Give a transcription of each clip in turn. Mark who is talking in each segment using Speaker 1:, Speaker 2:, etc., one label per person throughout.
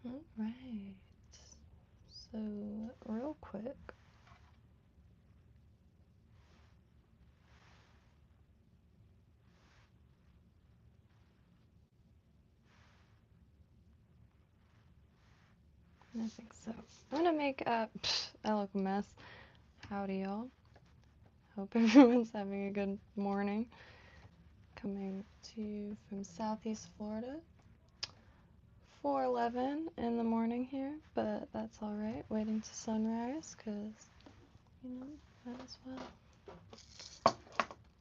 Speaker 1: All right. So, real quick. I think so. I'm gonna make up. I look a mess. Howdy, y'all. Hope everyone's having a good morning. Coming to you from Southeast Florida. 4:11 in the morning here, but that's all right. Waiting to sunrise, cause might as well.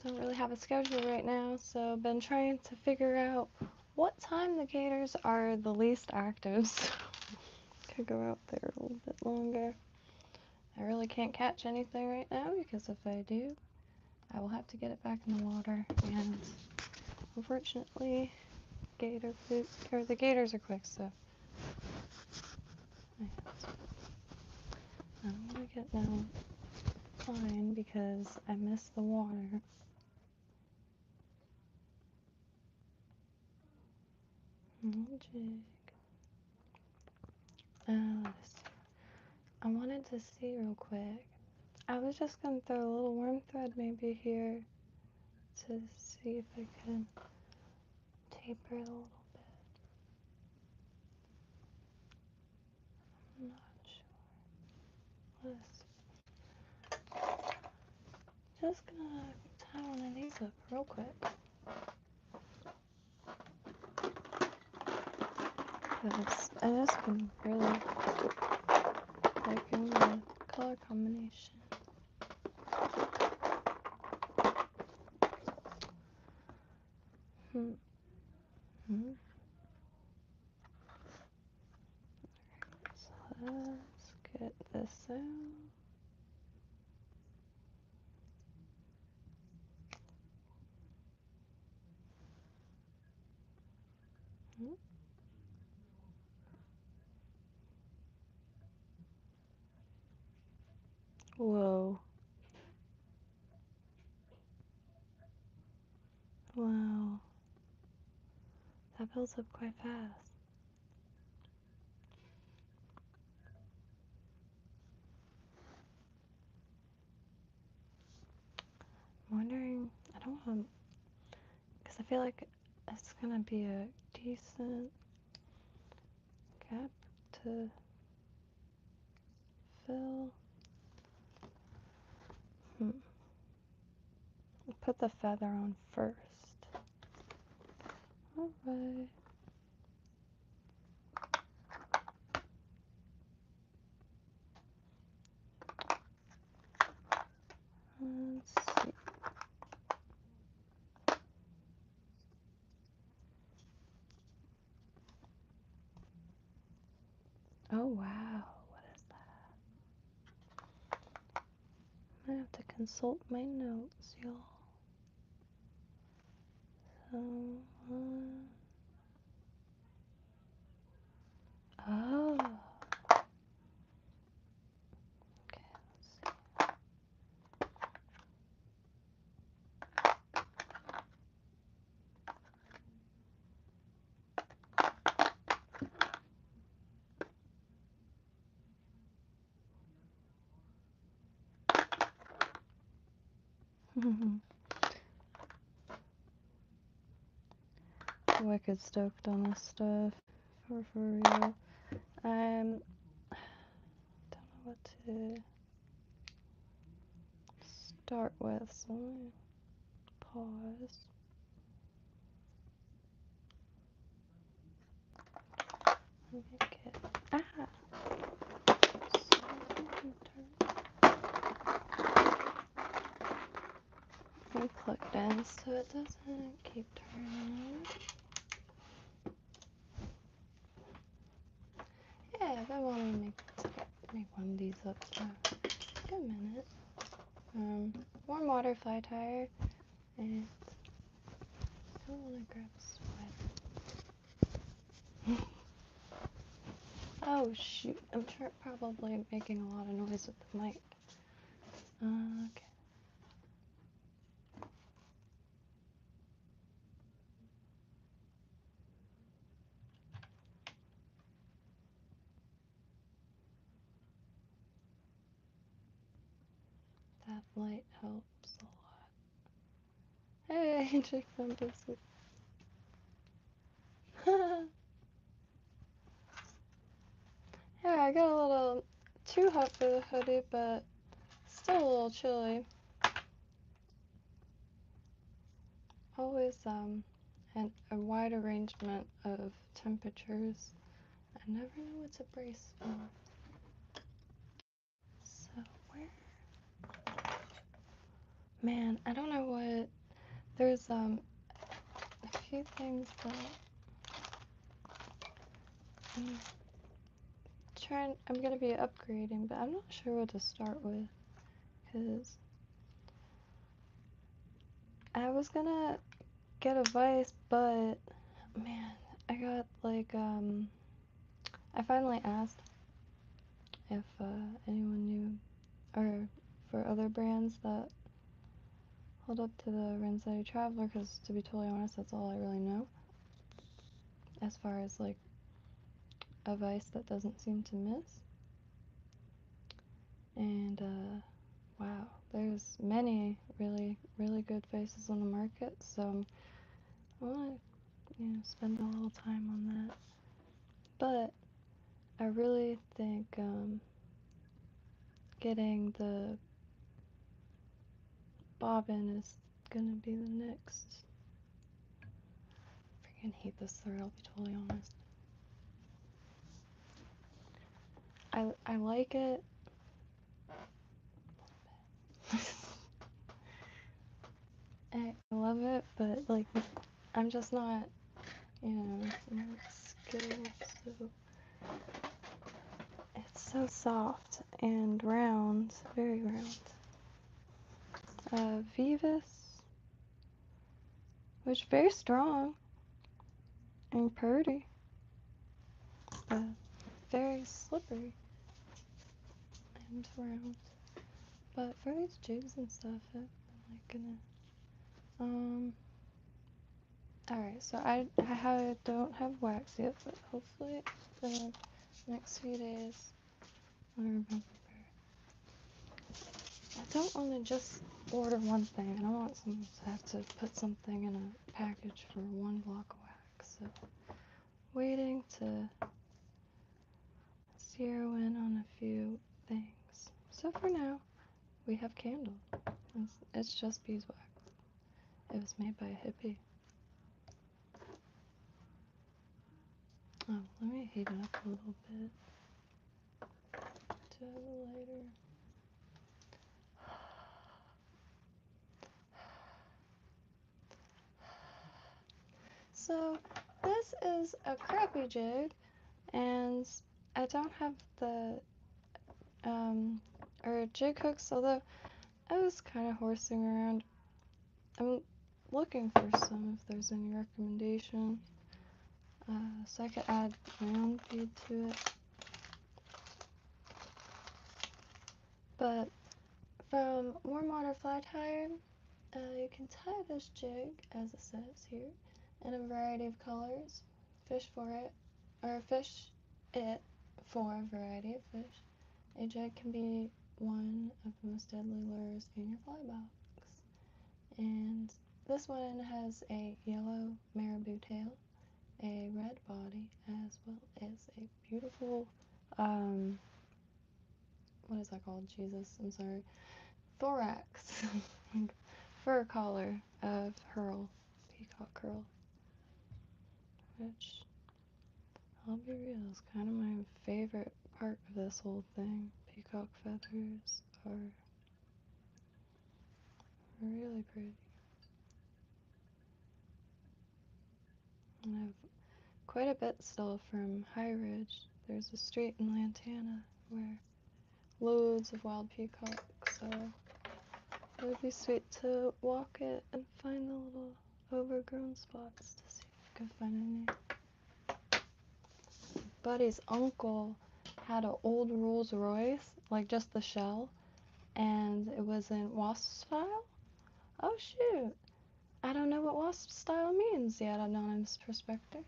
Speaker 1: Don't really have a schedule right now, so been trying to figure out what time the gators are the least active. So could go out there a little bit longer. I really can't catch anything right now because if I do, I will have to get it back in the water. And unfortunately, the gators are quick, so I have to. I'm gonna get now fine because I missed the water. Jig. Let's see. I wanted to see real quick. I was just gonna throw a little worm thread maybe here to see if I can taper it a little bit. I'm not sure. Just gonna tie one of these up real quick. Because I just been really liking the color combination. So let's get this out. Whoa. Wow. That builds up quite fast. I'm wondering, I don't want, because I feel like it's gonna be a decent gap to fill. I'll put the feather on first. Alright. Let's see. Oh wow, what is that? I have to consult my notes, y'all. So, oh. Okay, let's see. Wicked stoked on this stuff. For real. Don't know what to start with, so let me pause. Let me get. Let me plug it in so it doesn't keep turning. Yeah, I've been wanting to make one of these up for a good minute. Warm water fly tire, and I don't want to grab a sweat. Oh shoot, I'm probably making a lot of noise with the mic. Okay. that light helps a lot. Hey, chick from biscuit. Yeah, I got a little too hot for the hoodie, but still a little chilly. Always a wide arrangement of temperatures. I never know what to brace for. So man, I don't know what. There's a few things that I'm gonna be upgrading, but I'm not sure what to start with, because I was gonna get a vice, but man, I got like I finally asked if anyone knew, or for other brands that hold up to the Renzi Traveler, because to be totally honest, that's all I really know as far as like a vice that doesn't seem to miss. And wow, there's many really good vices on the market, so I want to spend a little time on that. But I really think getting the bobbin is gonna be the next. I freaking hate this thread, I'll be totally honest. I like it. I love it, but like I'm just not, not skilled, so it's so soft and round, very round. Vivus, which very strong and pretty, but very slippery and round. But for these jigs and stuff, I'm like gonna alright, so I don't have wax yet, but hopefully the next few days I remember. I don't want to just order one thing. I don't want someone to have to put something in a package for one block of wax. So waiting to zero in on a few things. So for now, we have candle. It's just beeswax. It was made by a hippie. Oh, let me heat it up a little bit to the lighter. So this is a crappy jig, and I don't have the or jig hooks, although I was kind of horsing around. I'm looking for some if there's any recommendation, so I could add my own bead to it. But from Warm Water Fly Tire, you can tie this jig, as it says here, in a variety of colors. Fish it for a variety of fish. A jig can be one of the most deadly lures in your fly box. And this one has a yellow marabou tail, a red body, as well as a beautiful, what is that called? Jesus, I'm sorry. Thorax, fur collar of Hurl, peacock curl, which, I'll be real, is kind of my favorite part of this whole thing. Peacock feathers are really pretty. And I have quite a bit still from High Ridge. There's a street in Lantana where loads of wild peacock, so it would be sweet to walk it and find the little overgrown spots to see if I could find any. Buddy's uncle had an old Rolls Royce, like just the shell, and it was in wasp style. Oh shoot, I don't know what wasp style means yet, anonymous prospector.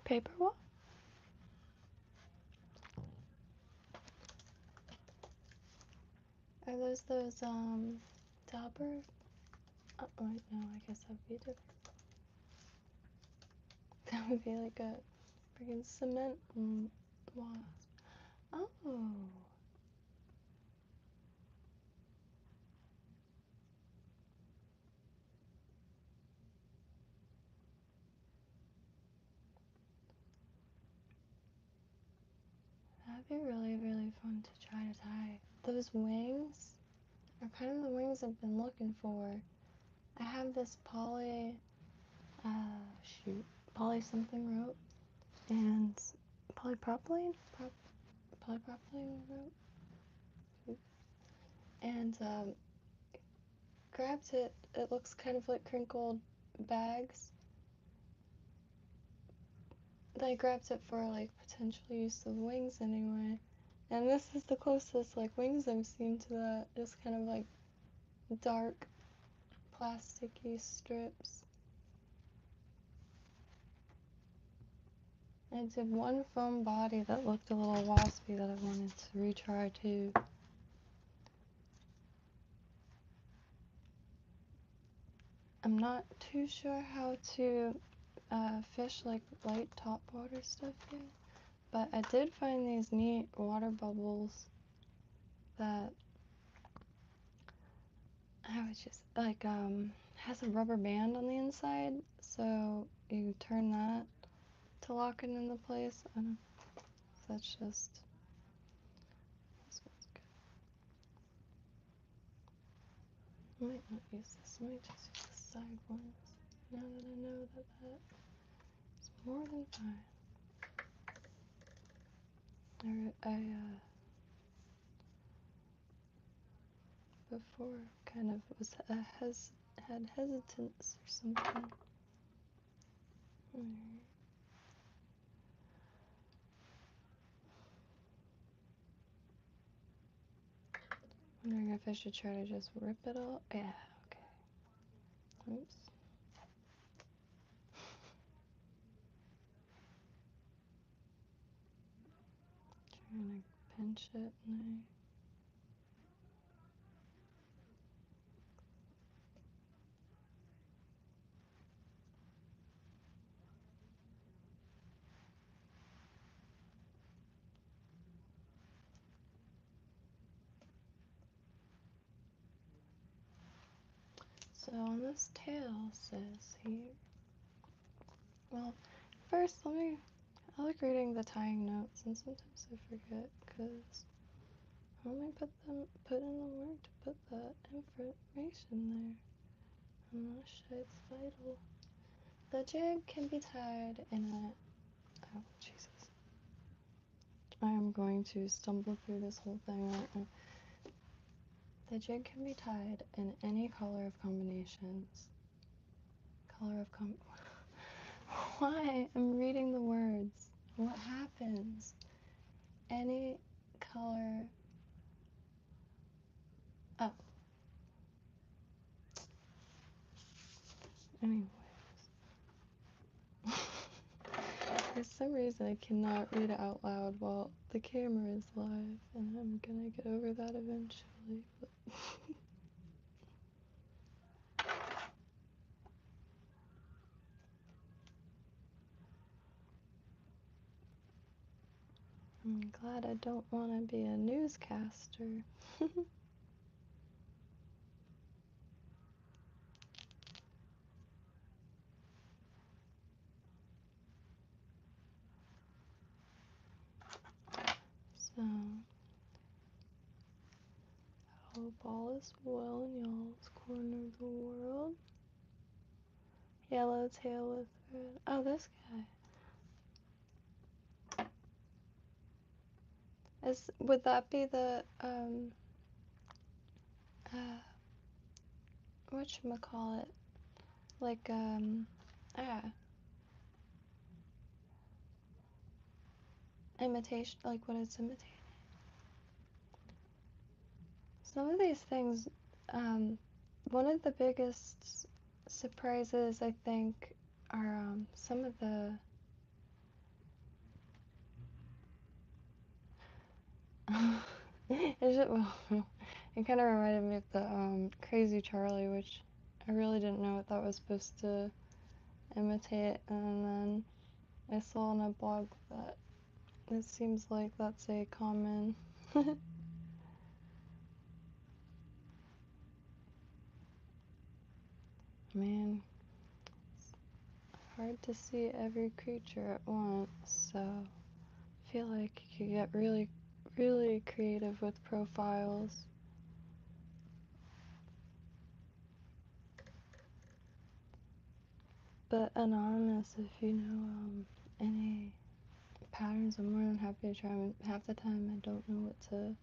Speaker 1: Paper what? Are those dauber? Oh, wait, no, I guess that would be different. That would be like a freaking cement wasp. Oh. That'd be really, really fun to try to tie. Those wings are kind of the wings I've been looking for. I have this poly something rope and polypropylene rope, and grabbed it. It looks kind of like crinkled bags. I grabbed it for like potential use of wings anyway. And this is the closest like wings I've seen to that. Just kind of like dark plasticky strips. I did one foam body that looked a little waspy that I wanted to retry too. I'm not too sure how to fish like light topwater stuff yet, but I did find these neat water bubbles that I was just like has a rubber band on the inside, so you turn that to lock it into place. I don't know if that's just this one's good. I might not use this. I might just use the side ones. Now that I know that is more than fine. I before kind of was had hesitance or something. Wondering if I should try to just rip it all. Yeah, okay. Oops. Trying to pinch it and so on this tail says here. Well, first I like reading the tying notes, and sometimes I forget because I only put in the work to put that information there. Unless it's vital. The jig can be tied in a... Oh, Jesus. I am going to stumble through this whole thing right now. The jig can be tied in any color of combinations. Why? I'm reading the words. What happens? Any color... Oh. Anyways. For some reason I cannot read it out loud while the camera is live, and I'm gonna get over that eventually. But I'm glad I don't want to be a newscaster. So, I hope all is well in y'all's corner of the world. Yellow tail with red. Oh, this guy. Would that be the, whatchamacallit? Like, imitation, like what it's imitating? Some of these things, one of the biggest surprises, I think, are some of the It kind of reminded me of the Crazy Charlie, which I really didn't know what that was supposed to imitate, and then I saw on a blog that it seems like that's a common. Man, it's hard to see every creature at once, so I feel like you could get really, really creative with profiles. But anonymous, if you know any patterns, I'm more than happy to try them. Half the time I don't know what to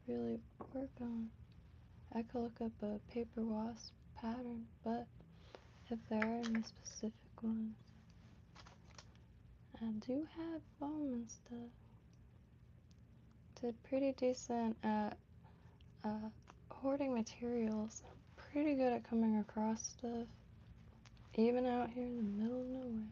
Speaker 1: really work on. I could look up a paper wasp pattern, but if there are any specific ones, I do have foam and stuff. Did pretty decent at hoarding materials. Pretty good at coming across stuff, even out here in the middle of nowhere.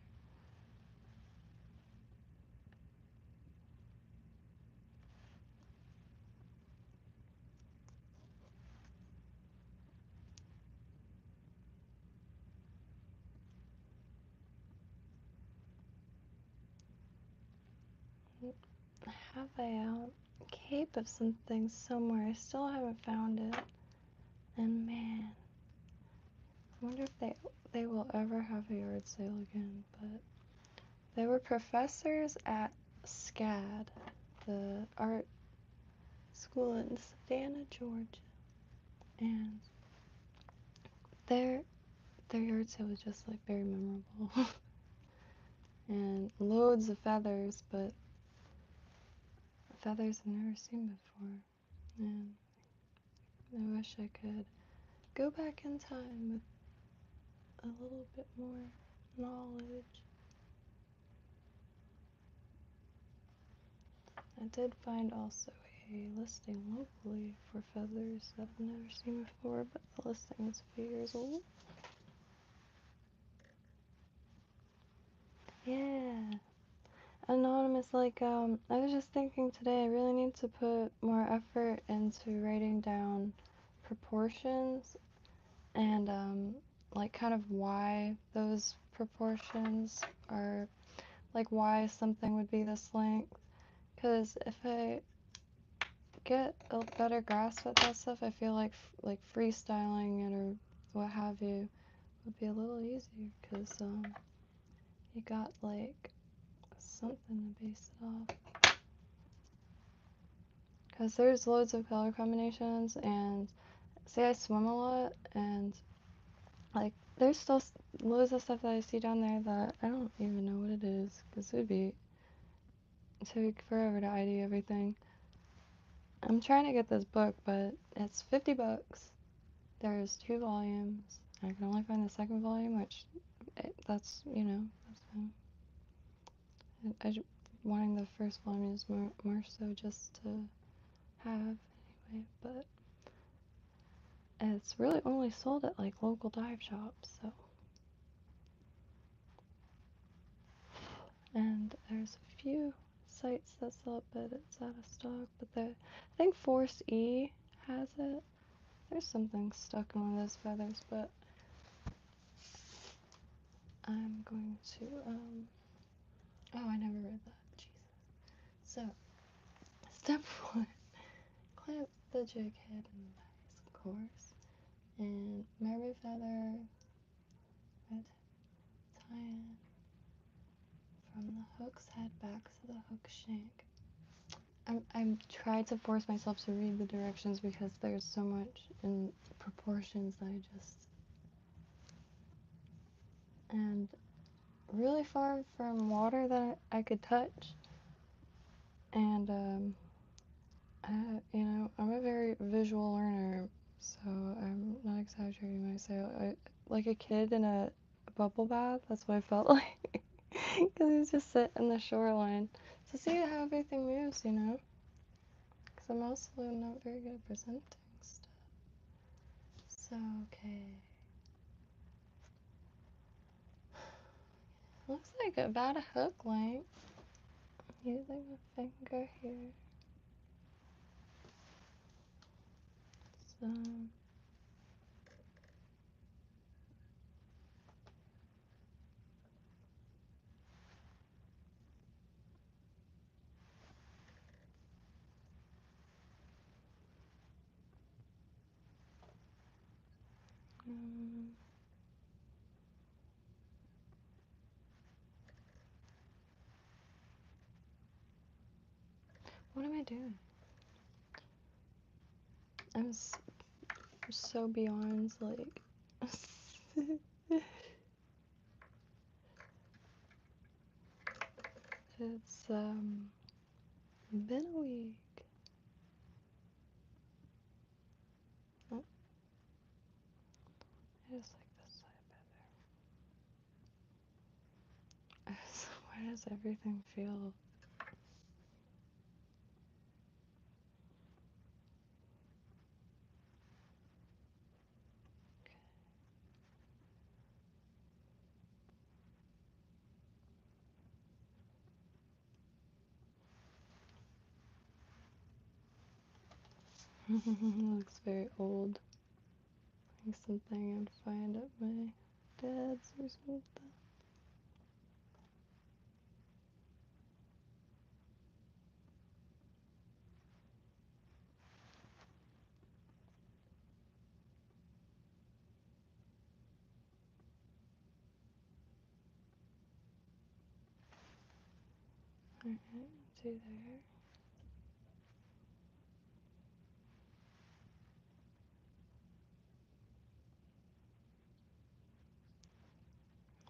Speaker 1: I have a cape of something somewhere. I still haven't found it. And man, I wonder if they will ever have a yard sale again. But they were professors at SCAD, the art school in Savannah, Georgia, and their yard sale was just like very memorable. And loads of feathers, but feathers I've never seen before. And I wish I could go back in time with a little bit more knowledge. I did find also a listing locally for feathers that I've never seen before, but the listing is a few years old. Yeah. Anonymous, like, I was just thinking today, I really need to put more effort into writing down proportions and, like, kind of why those proportions are, like, why something would be this length. Because if I get a better grasp at that stuff, I feel like freestyling it or what have you would be a little easier. Because, you got, like, something to base it off. Because there's loads of color combinations, and see, I swim a lot, and like there's still loads of stuff that I see down there that I don't even know what it is, because it would take forever to ID everything. I'm trying to get this book, but it's $50. There's 2 volumes. I can only find the second volume, which that's fine. Wanting the first volume is more so just to have anyway, but it's really only sold at like local dive shops, so. And there's a few sites that sell it, but it's out of stock. But I think Force E has it. There's something stuck in one of those feathers, but I'm going to, oh, I never read that. Jesus. So, step 1, clamp the jig head in place, of course. And mermaid feather, red tie-in from the hook's head back to the hook shank. I'm trying to force myself to read the directions because there's so much in proportions that and really far from water that I could touch. And, I'm a very visual learner, so I'm not exaggerating when I say like a kid in a bubble bath, that's what I felt like. Because he's just sitting in the shoreline to see how everything moves, because I'm also not very good at presenting stuff. So, okay. Looks like about a hook length. Using my finger here. some. What am I doing? I'm so beyond, like, it's, been a week. Oh, I just like this side better. Why does everything feel... Looks very old. Like something I'd find at my dad's or something. Alright, do there.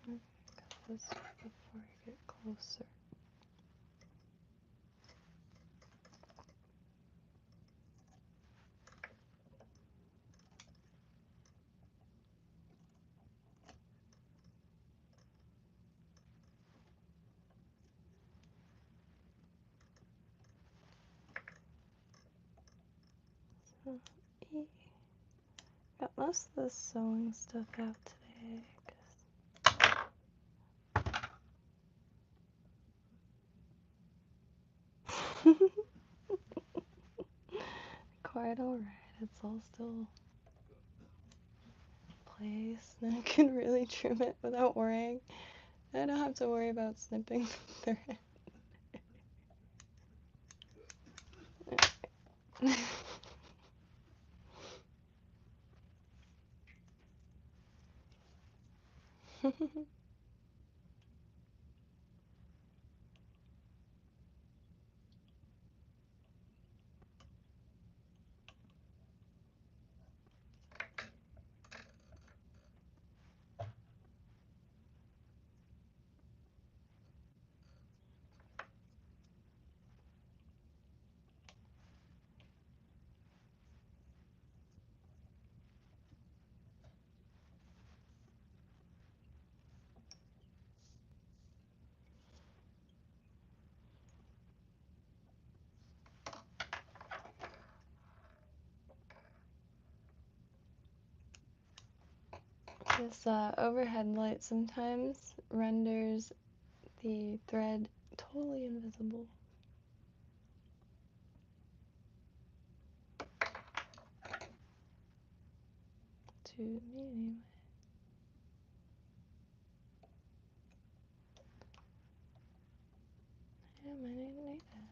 Speaker 1: Okay, got this before I get closer. So, got most of the sewing stuff out today. Quite alright, it's all still in place. Now I can really trim it without worrying. I don't have to worry about snipping the thread. This overhead light sometimes renders the thread totally invisible. To me, anyway. Yeah, I might need that.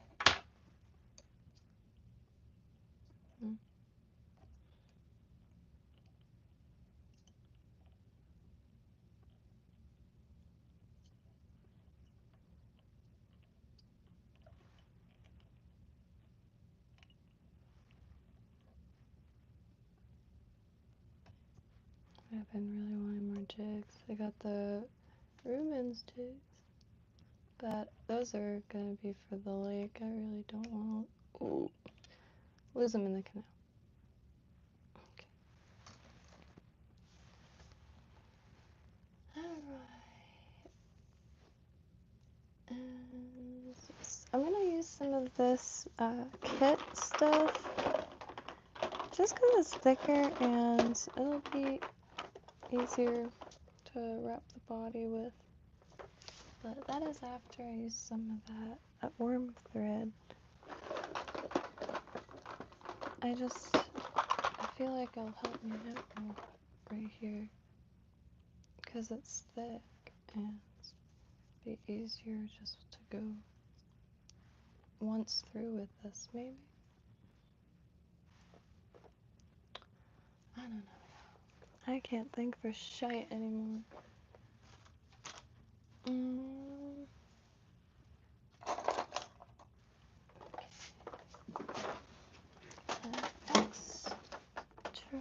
Speaker 1: I've been really wanting more jigs. I got the Rubens jigs, but those are gonna be for the lake. I really don't want to lose them in the canal. Okay. Alright. And I'm gonna use some of this kit stuff just because it's thicker and it'll be easier to wrap the body with. But that is after I use some of that warm thread. I feel like it'll help me out more right here because it's thick and be easier just to go once through with this, maybe. I don't know. I can't think for shite anymore. Extra.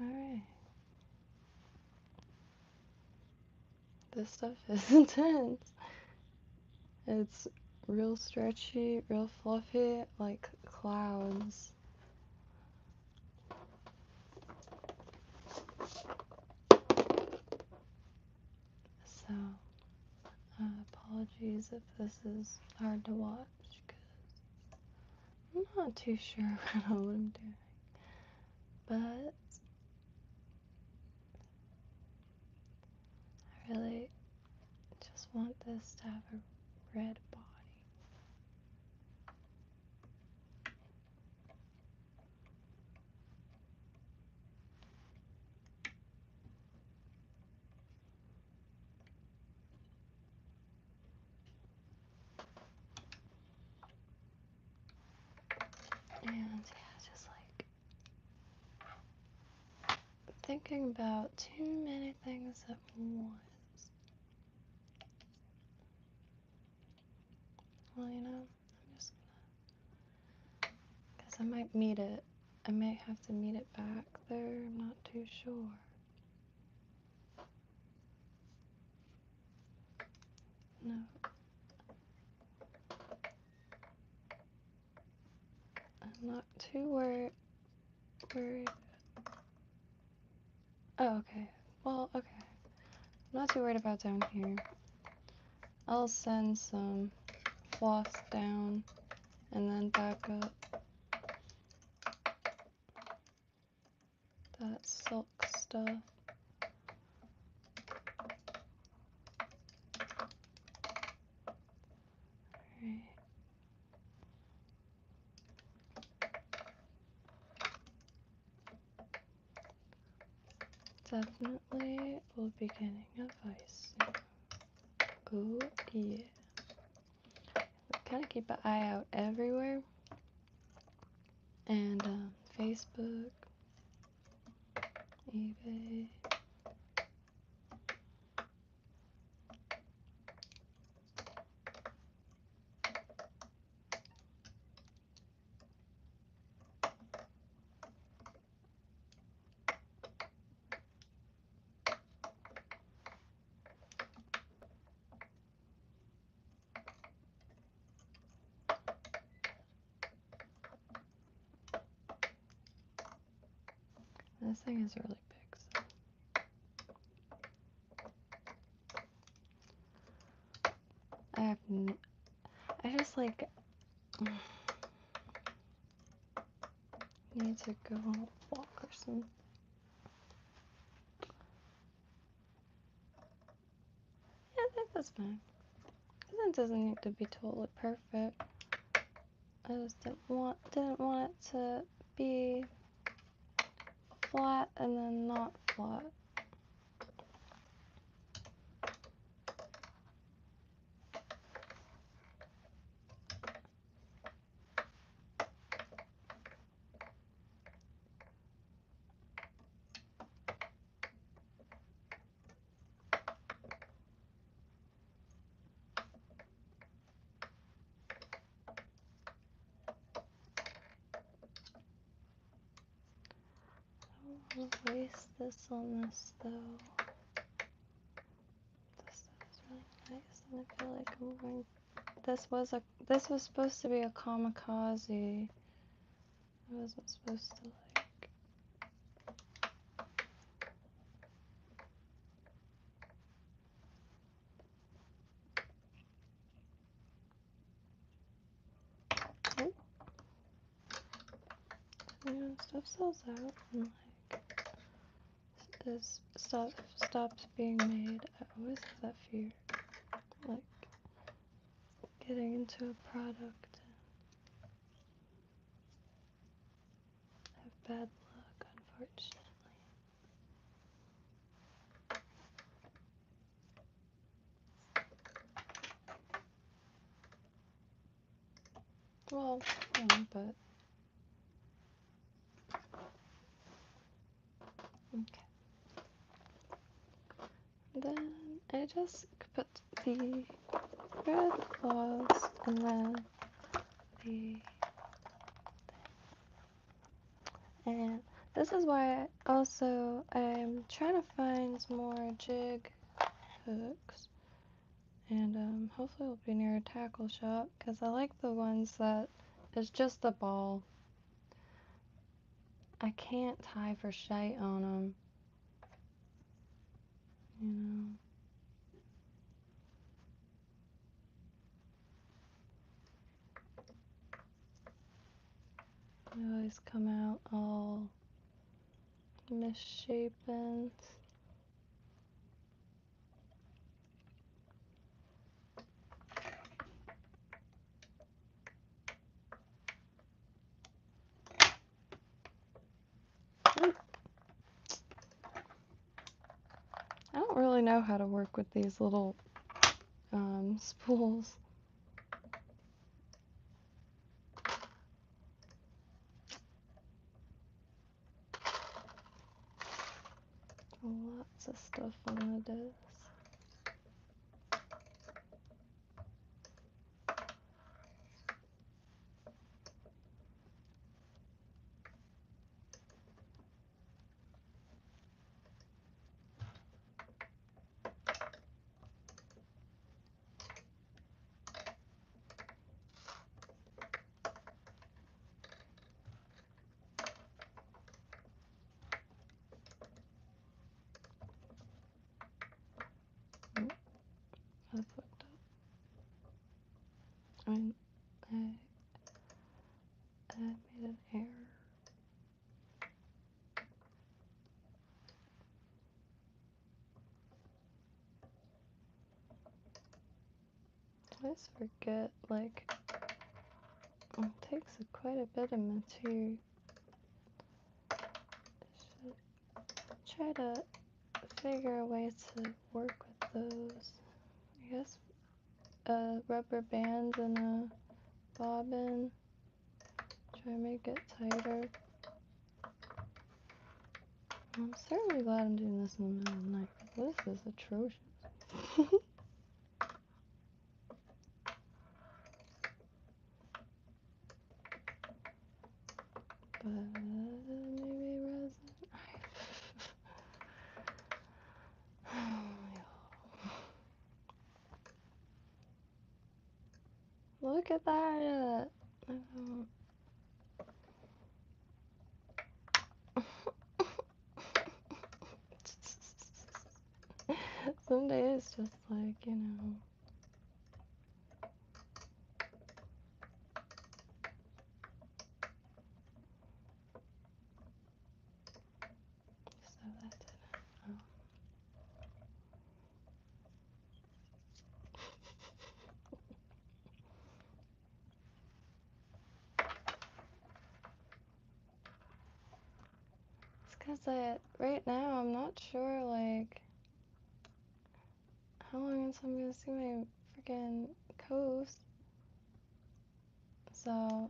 Speaker 1: Alright. This stuff is intense. It's real stretchy, real fluffy, like clouds. So, apologies if this is hard to watch, because I'm not too sure about what I'm doing. But I really just want this to have a red body. And yeah, just like thinking about too many things at once. Well, you know, I'm just gonna, because I might meet it. I might have to meet it back there. I'm not too sure. No. I'm not too worried. Oh, okay. Well, okay. I'm not too worried about down here. I'll send some floss down and then back up that silk stuff. Alright. Definitely will be getting advice soon. Oh yeah. Kind of keep an eye out everywhere. And Facebook, eBay. This thing is really big, so I just like need to go on a walk or something. Yeah, I think that's fine. It doesn't need to be totally perfect. I just didn't want it to be flat and then not flat. I'll waste this on this though. This stuff is really nice, and I feel like I'm going. This was supposed to be a kamikaze. I wasn't supposed to like. Oh. You know, stuff sells out and like as stuff stops being made. I always have that fear, like getting into a product and have bad luck, unfortunately. Well, yeah, but okay. Then I just put the red claws and then the, and this is why also I'm trying to find more jig hooks, and hopefully it'll be near a tackle shop, because I like the ones that is just the ball. I can't tie for shite on them, you know. They always come out all misshapen. I don't really know how to work with these little spools. Lots of stuff on the desk. I fucked up. I made an error. I always forget, like, it takes quite a bit of material. Should try to figure a way to work with those. I guess a rubber band and a bobbin. Try to make it tighter. I'm certainly glad I'm doing this in the middle of the night, because this is atrocious. But maybe resin. Look at that. Some days just like, you know. So that didn't. It's because right now I'm not sure like how long until I'm gonna see my freaking coast. So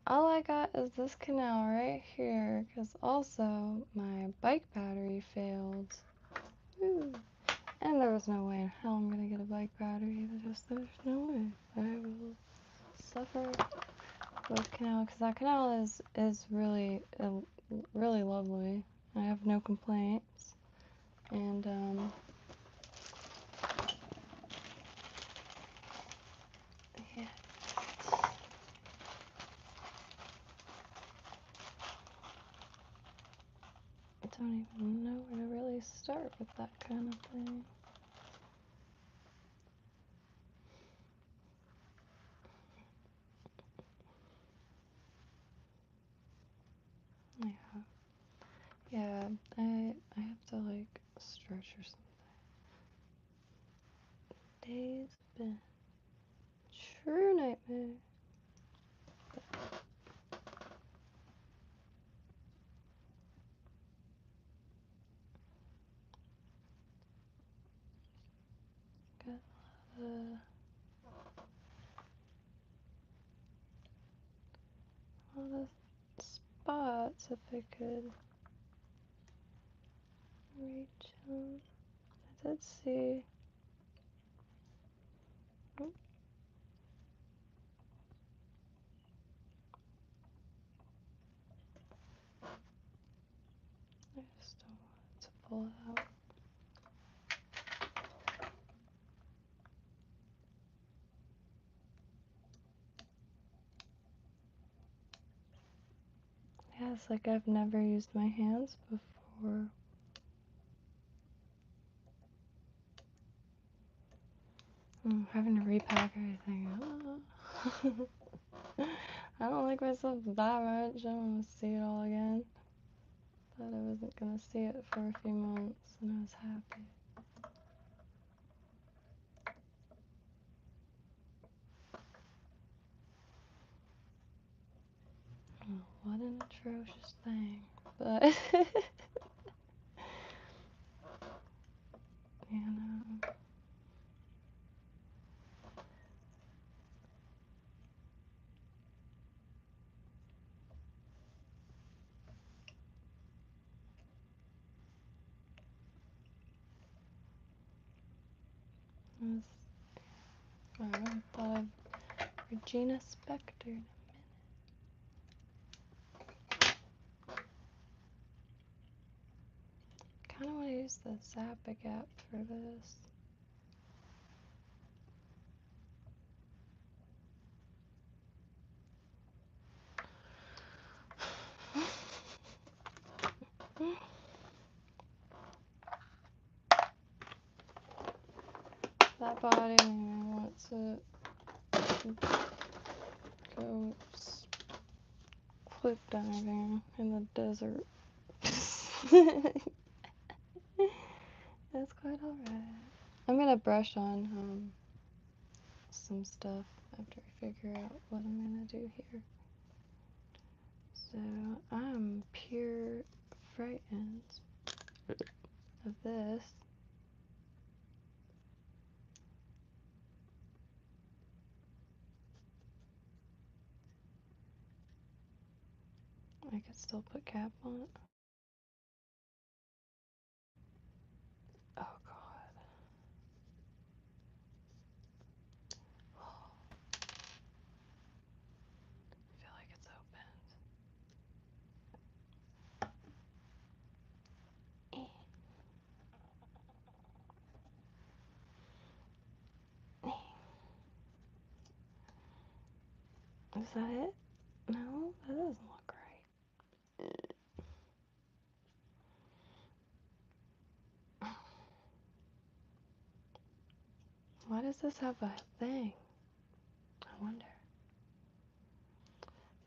Speaker 1: all I got is this canal right here, because also my bike battery failed. Woo. And there was no way in hell I'm gonna get a bike battery. There's no way. I will suffer with canal, because that canal is really really lovely. I have no complaints. And yeah. I don't even know where to really start with that kind of thing. Yeah. Yeah, I have to like stretch or something. Day's been true nightmare. Got a lot of spots if I could reach them. I did see. Oh, I just don't want it to pull out. Yeah, it's like I've never used my hands before. I'm having to repack everything. I don't like myself that much. I don't want to see it all again. Thought I wasn't gonna see it for a few months, and I was happy. Oh, what an atrocious thing. But, you know. I haven't thought of Regina Spektor in a minute. Kind of want to use the Zappig app for this. That body wants to go cliff diving in the desert. That's quite alright. I'm gonna brush on some stuff after I figure out what I'm gonna do here. So I'm pure frightened of this. I could still put cap on it. Oh god. I feel like it's opened. Is that it? No, that doesn't look right. Why does this have a thing? I wonder.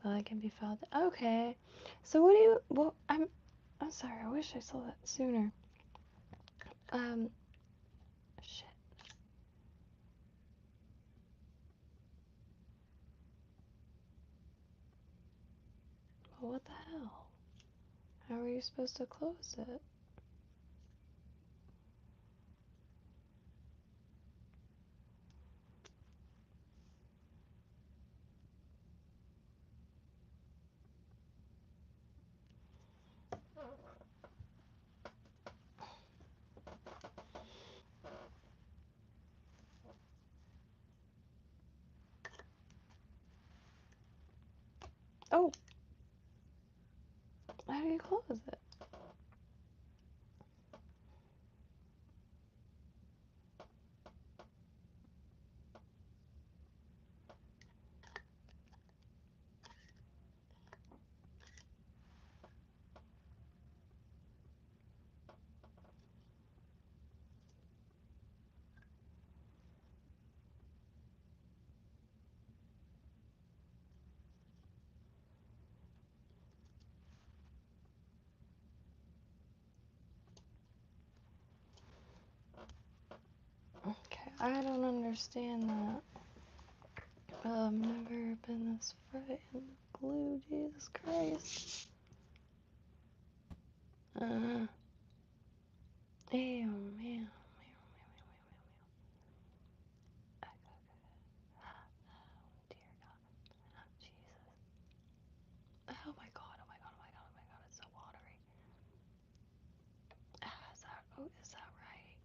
Speaker 1: That can be filed. Okay. So what do you? Well, I'm sorry. I wish I saw that sooner. Shit. Well, what the hell? How are you supposed to close it? Oh. How do you close it. Okay, I don't understand that. I've never been this frightened of glue, Jesus Christ. Ew, man. Dear God. Jesus. Oh my God, oh my God, oh my God, oh my God, it's so watery. Is that right?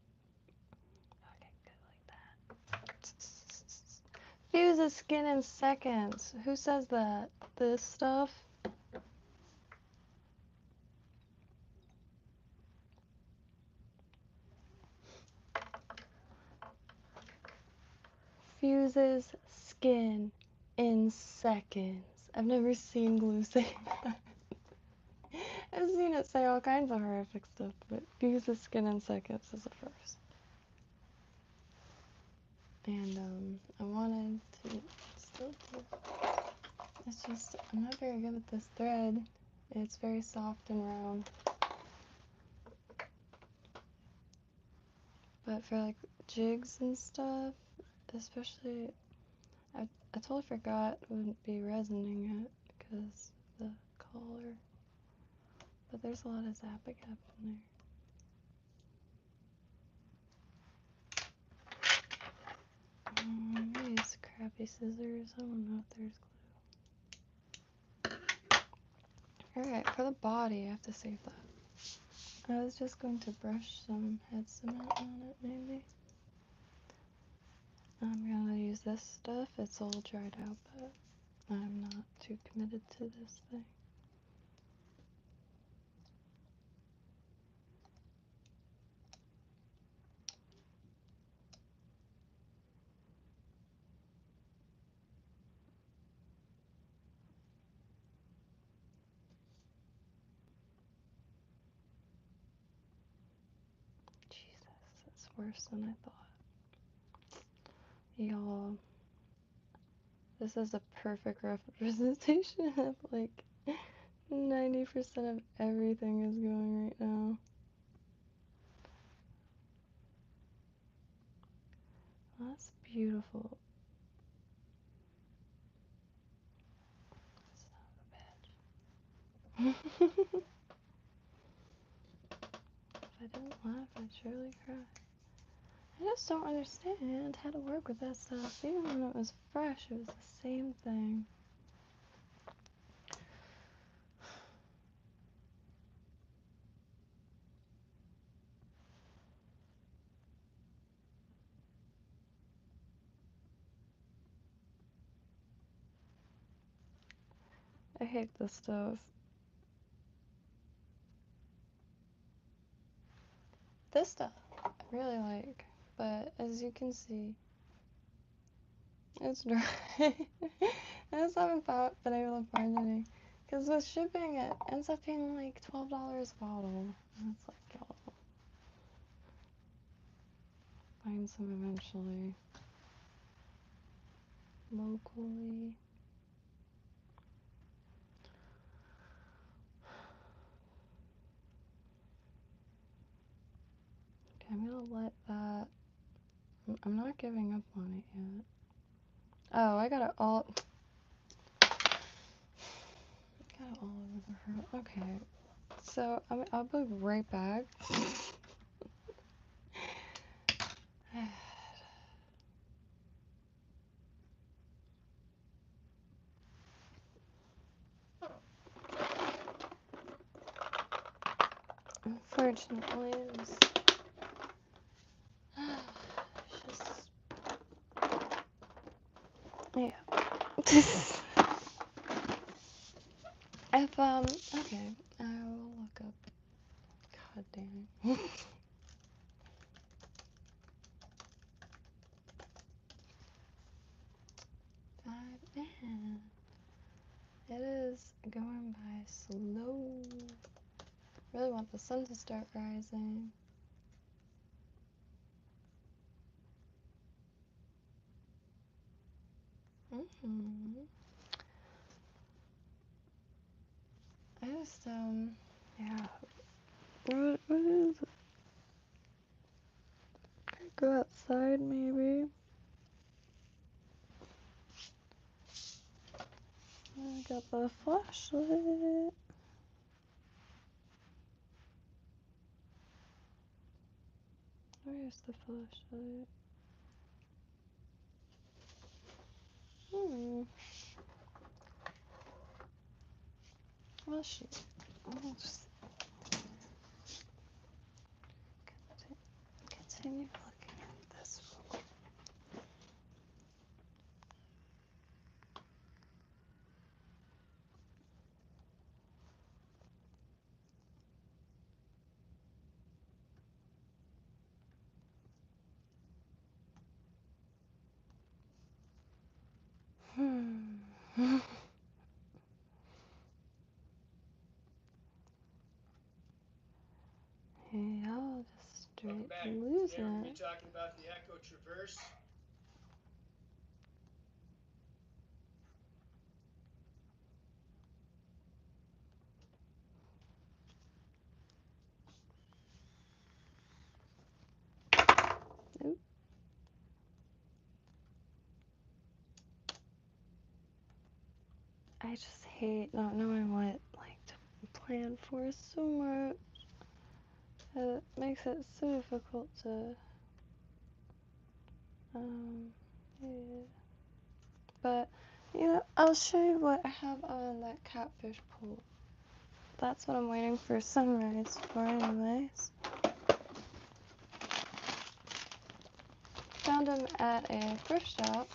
Speaker 1: Okay, good, like that. Fuses skin in seconds. Who says that? This stuff? Fuses skin in seconds. I've never seen glue say that. I've seen it say all kinds of horrific stuff, but fuses skin in seconds is the first. And I wanted to still do. It's just, I'm not very good with this thread. It's very soft and round. But for like jigs and stuff, especially, I totally forgot it wouldn't be resining it because of the collar. But there's a lot of Zappa Gap in there. These crappy scissors. I don't know if there's glue. Alright, for the body, I have to save that. I was just going to brush some head cement on it, maybe. I'm gonna use this stuff. It's all dried out, but I'm not too committed to this thing. Jesus, it's worse than I thought. Y'all, this is a perfect representation of like 90% of everything is going right now. That's beautiful. Son of a bitch. If I didn't laugh, I'd surely cry. I just don't understand how to work with that stuff. Even when it was fresh, it was the same thing. I hate this stuff. This stuff I really like, but as you can see, it's dry. I just haven't been able to find any. Because with shipping, it ends up being like $12 a bottle. And it's like, y'all, find some eventually. Locally. Okay, I'm gonna let that. I'm not giving up on it yet. Oh, I got it all. Got it all over the front. Okay. So I'll be right back. Unfortunately, it was just, yeah. If, okay, I will God damn it. Man, it is going by slow. Really want the sun to start rising. I just, yeah. What is it? Go outside, maybe. I got the flashlight. Where's the flashlight? Well, shoot. I'll just continue looking at this. Hey, I'll just straight lose
Speaker 2: Today we're going to
Speaker 1: it.
Speaker 2: be talking about the Echo Traverse.
Speaker 1: Oop. I just hate not knowing what to plan for so much. It makes it so difficult to yeah. But I'll show you what I have on that catfish pole. That's what I'm waiting for sunrise for anyways. Found them at a thrift shop.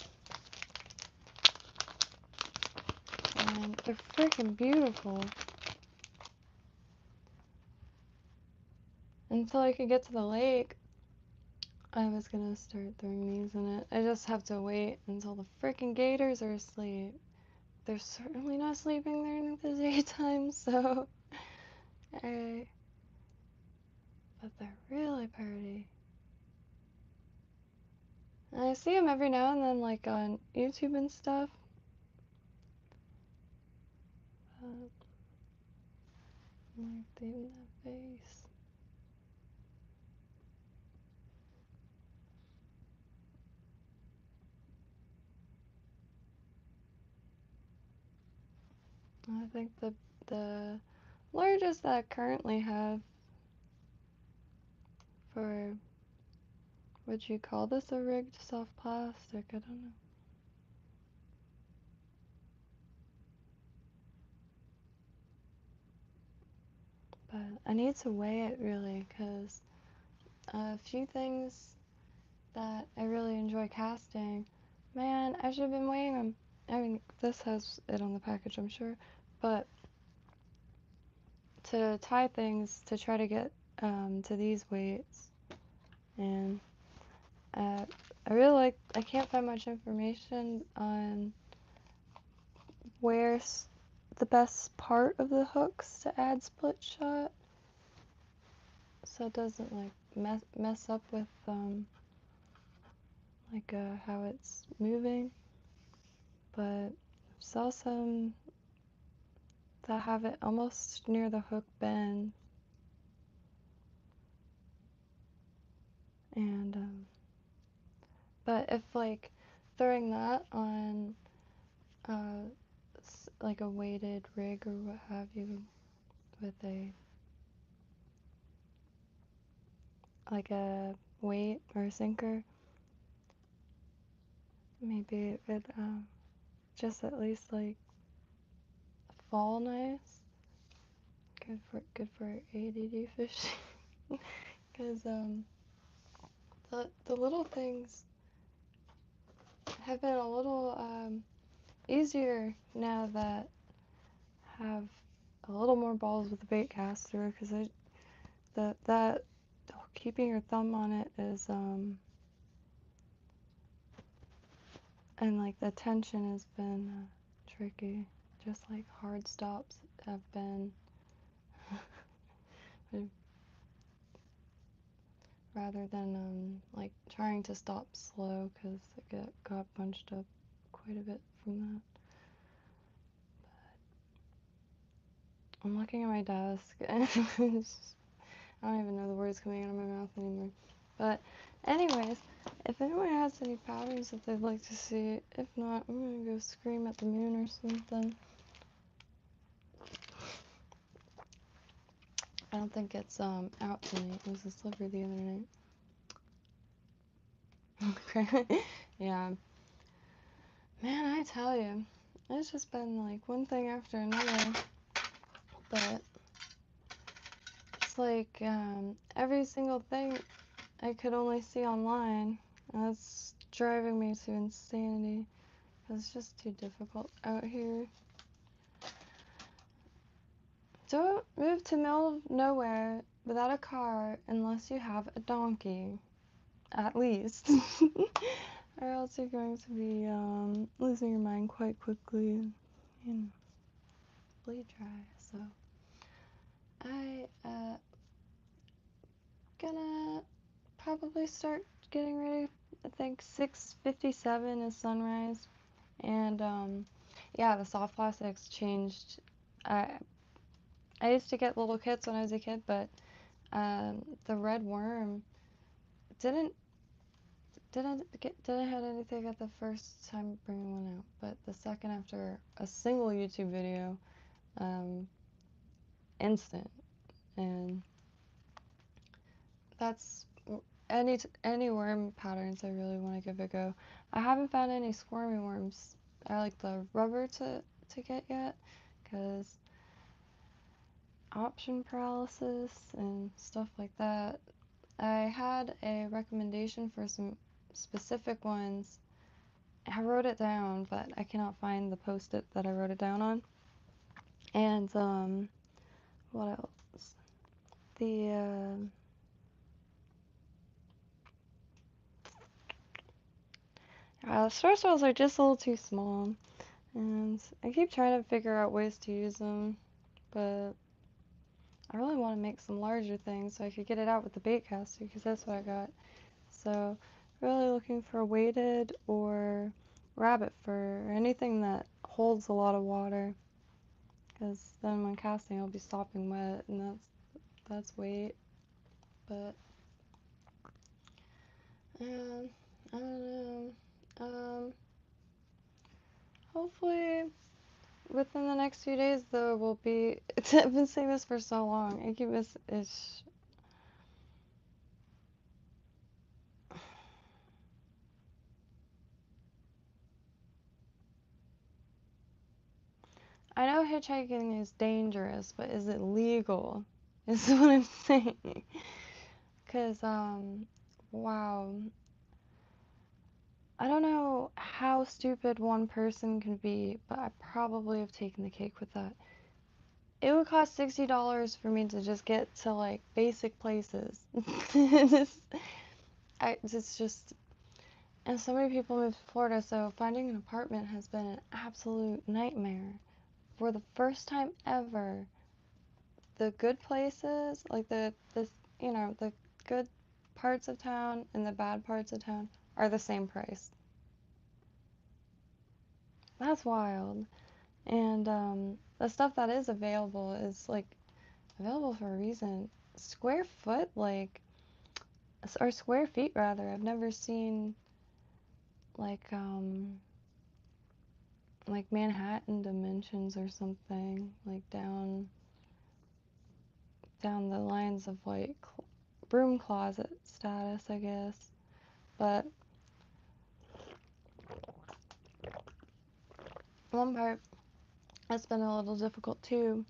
Speaker 1: And they're freaking beautiful. Until I could get to the lake, I was gonna start throwing these in it. I just have to wait until the freaking gators are asleep. They're certainly not sleeping during the daytime, so but they're really pretty. And I see them every now and then, like on YouTube and stuff. Like they even have face. I think the largest that I currently have for, would you call this a rigged soft plastic? I don't know. But I need to weigh it really, because a few things that I really enjoy casting, man, I should have been weighing them. I mean, this has it on the package, I'm sure, but to tie things to try to get to these weights, and I really I can't find much information on where's the best part of the hooks to add split shot, so it doesn't like mess up with how it's moving. But saw some that have it almost near the hook bend, and but if like throwing that on like a weighted rig or what have you with a weight or a sinker, maybe it would just at least like fall nice. Good for ADD fishing, because the little things have been a little easier now that have a little more balls with the bait caster, because that keeping your thumb on it is and like the tension has been tricky, just like hard stops have been rather than like trying to stop slow because it got bunched up quite a bit from that. But I'm looking at my desk and I don't even know the words coming out of my mouth anymore. But anyways, if anyone has any patterns that they'd like to see, if not, I'm gonna go scream at the moon or something. I don't think it's out tonight. It was a sliver the other night. Yeah. Man, I tell you, it's just been like one thing after another. But it's like every single thing I could only see online. That's driving me to insanity. It's just too difficult out here. Don't move to middle of nowhere without a car unless you have a donkey, at least. Or else you're going to be losing your mind quite quickly and, you know, bleed dry. So I gonna probably start getting ready. I think 6:57 is sunrise, and yeah, the soft plastics changed. I used to get little kits when I was a kid, but the red worm didn't didn't have anything at the first time bringing one out, but the second after a single YouTube video, instant, and that's any worm patterns I really want to give a go. I haven't found any squirmy worms. I like the rubber to get yet, because option paralysis and stuff like that. I had a recommendation for some specific ones. I wrote it down, but I cannot find the post-it that I wrote it down on. And what else? The source files are just a little too small, and I keep trying to figure out ways to use them, but I really want to make some larger things so I could get it out with the bait caster, because that's what I got. So really looking for weighted or rabbit fur, or anything that holds a lot of water, because then when casting I'll be sopping wet, and that's weight. But I don't know. Hopefully within the next few days there will be. I've been saying this for so long. I keep it's. I know hitchhiking is dangerous, but is it legal? Is what I'm saying. Cause wow. I don't know how stupid one person can be, but I probably have taken the cake with that. It would cost $60 for me to just get to like basic places. It's just, and so many people move to Florida, so finding an apartment has been an absolute nightmare. For the first time ever, the good places, like the good parts of town and the bad parts of town are the same price. That's wild. And the stuff that is available is like available for a reason. Square foot, or square feet rather. I've never seen like like Manhattan dimensions or something, like down the lines of like broom closet status, I guess. But one part that's been a little difficult too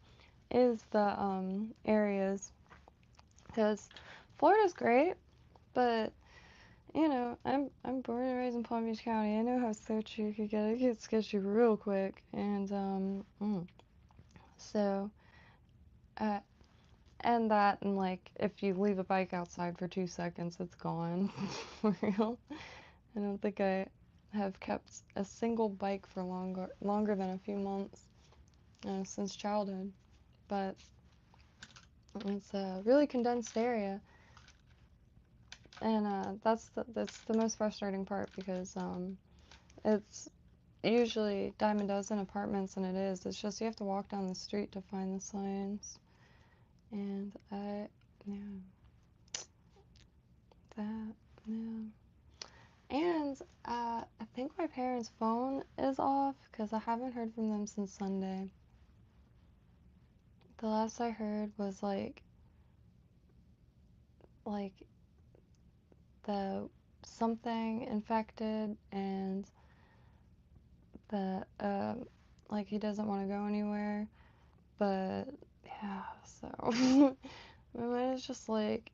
Speaker 1: is the areas, because Florida's great, but you know, I'm born and raised in Palm Beach County. I know how sketchy you could get. It gets sketchy real quick, and so And that, and like, if you leave a bike outside for 2 seconds, it's gone. For real. I don't think I have kept a single bike for longer than a few months, since childhood. But it's a really condensed area, and that's the most frustrating part because it's usually dime a dozen apartments, and it is. It's just you have to walk down the street to find the signs, and yeah, that, yeah. And I think my parents' phone is off because I haven't heard from them since Sunday. The last I heard was like the something infected and the like he doesn't want to go anywhere. But yeah, so my mind is just like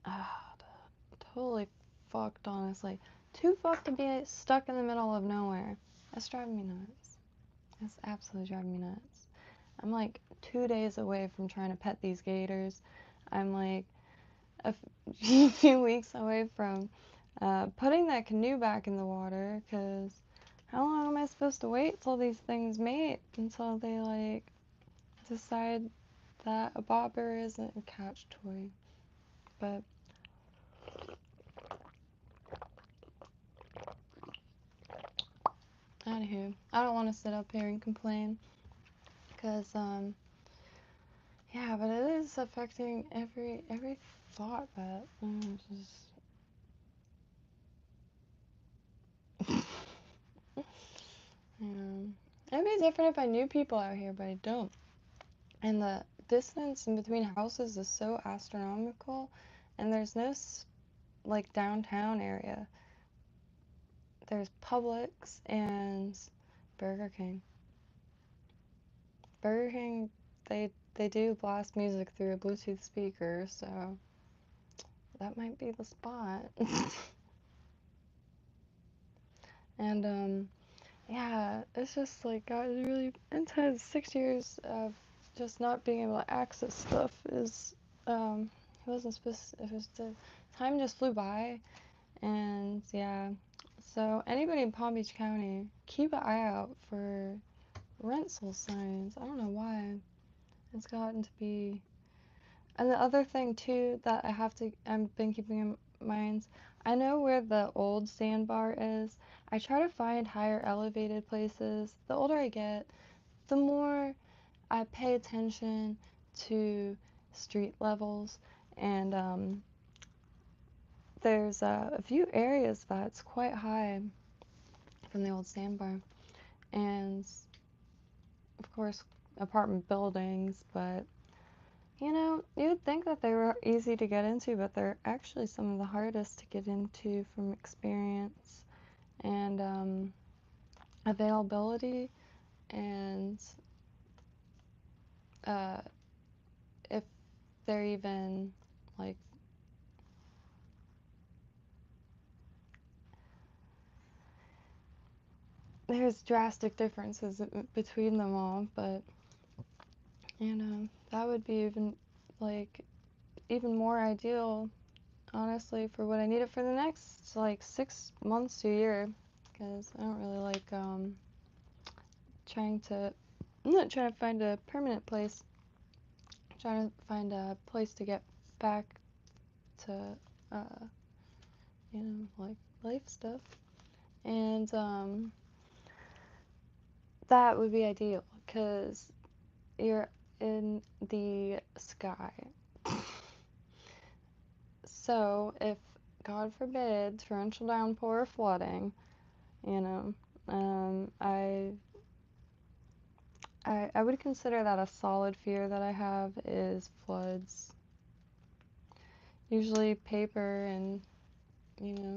Speaker 1: ah, totally fucked, honestly. Too fucked to be stuck in the middle of nowhere. That's driving me nuts. That's absolutely driving me nuts. I'm like 2 days away from trying to pet these gators. I'm like a few weeks away from putting that canoe back in the water, because how long am I supposed to wait till these things mate until they like decide that a bobber isn't a catch toy? But anywho, I don't want to sit up here and complain because yeah, but it is affecting every thought that just yeah. It'd be different if I knew people out here, but I don't. And the distance in between houses is so astronomical, and there's no like downtown area. There's Publix and Burger King. Burger King, they do blast music through a Bluetooth speaker, so that might be the spot. And yeah, it's just like got really intense. 6 years of just not being able to access stuff is it wasn't supposed to, it was the time just flew by. And yeah, so anybody in Palm Beach County, keep an eye out for rental signs. I don't know why it's gotten to be. And the other thing too that I've been keeping in mind, I know where the old sandbar is. I try to find higher elevated places. The older I get, the more I pay attention to street levels, and there's a few areas that's quite high from the old sandbar, and of course apartment buildings, but you know, you would think that they were easy to get into, but they're actually some of the hardest to get into from experience and availability, and uh, if they're even like there's drastic differences between them all, but you know, that would be like even more ideal, honestly, for what I need it for the next like 6 months to a year, because I don't really like trying to I'm not trying to find a permanent place. I'm trying to find a place to get back to like life stuff, and that would be ideal because you're in the sky. So if God forbid torrential downpour or flooding, you know, um, I I would consider that a solid fear that I have is floods. Usually paper and,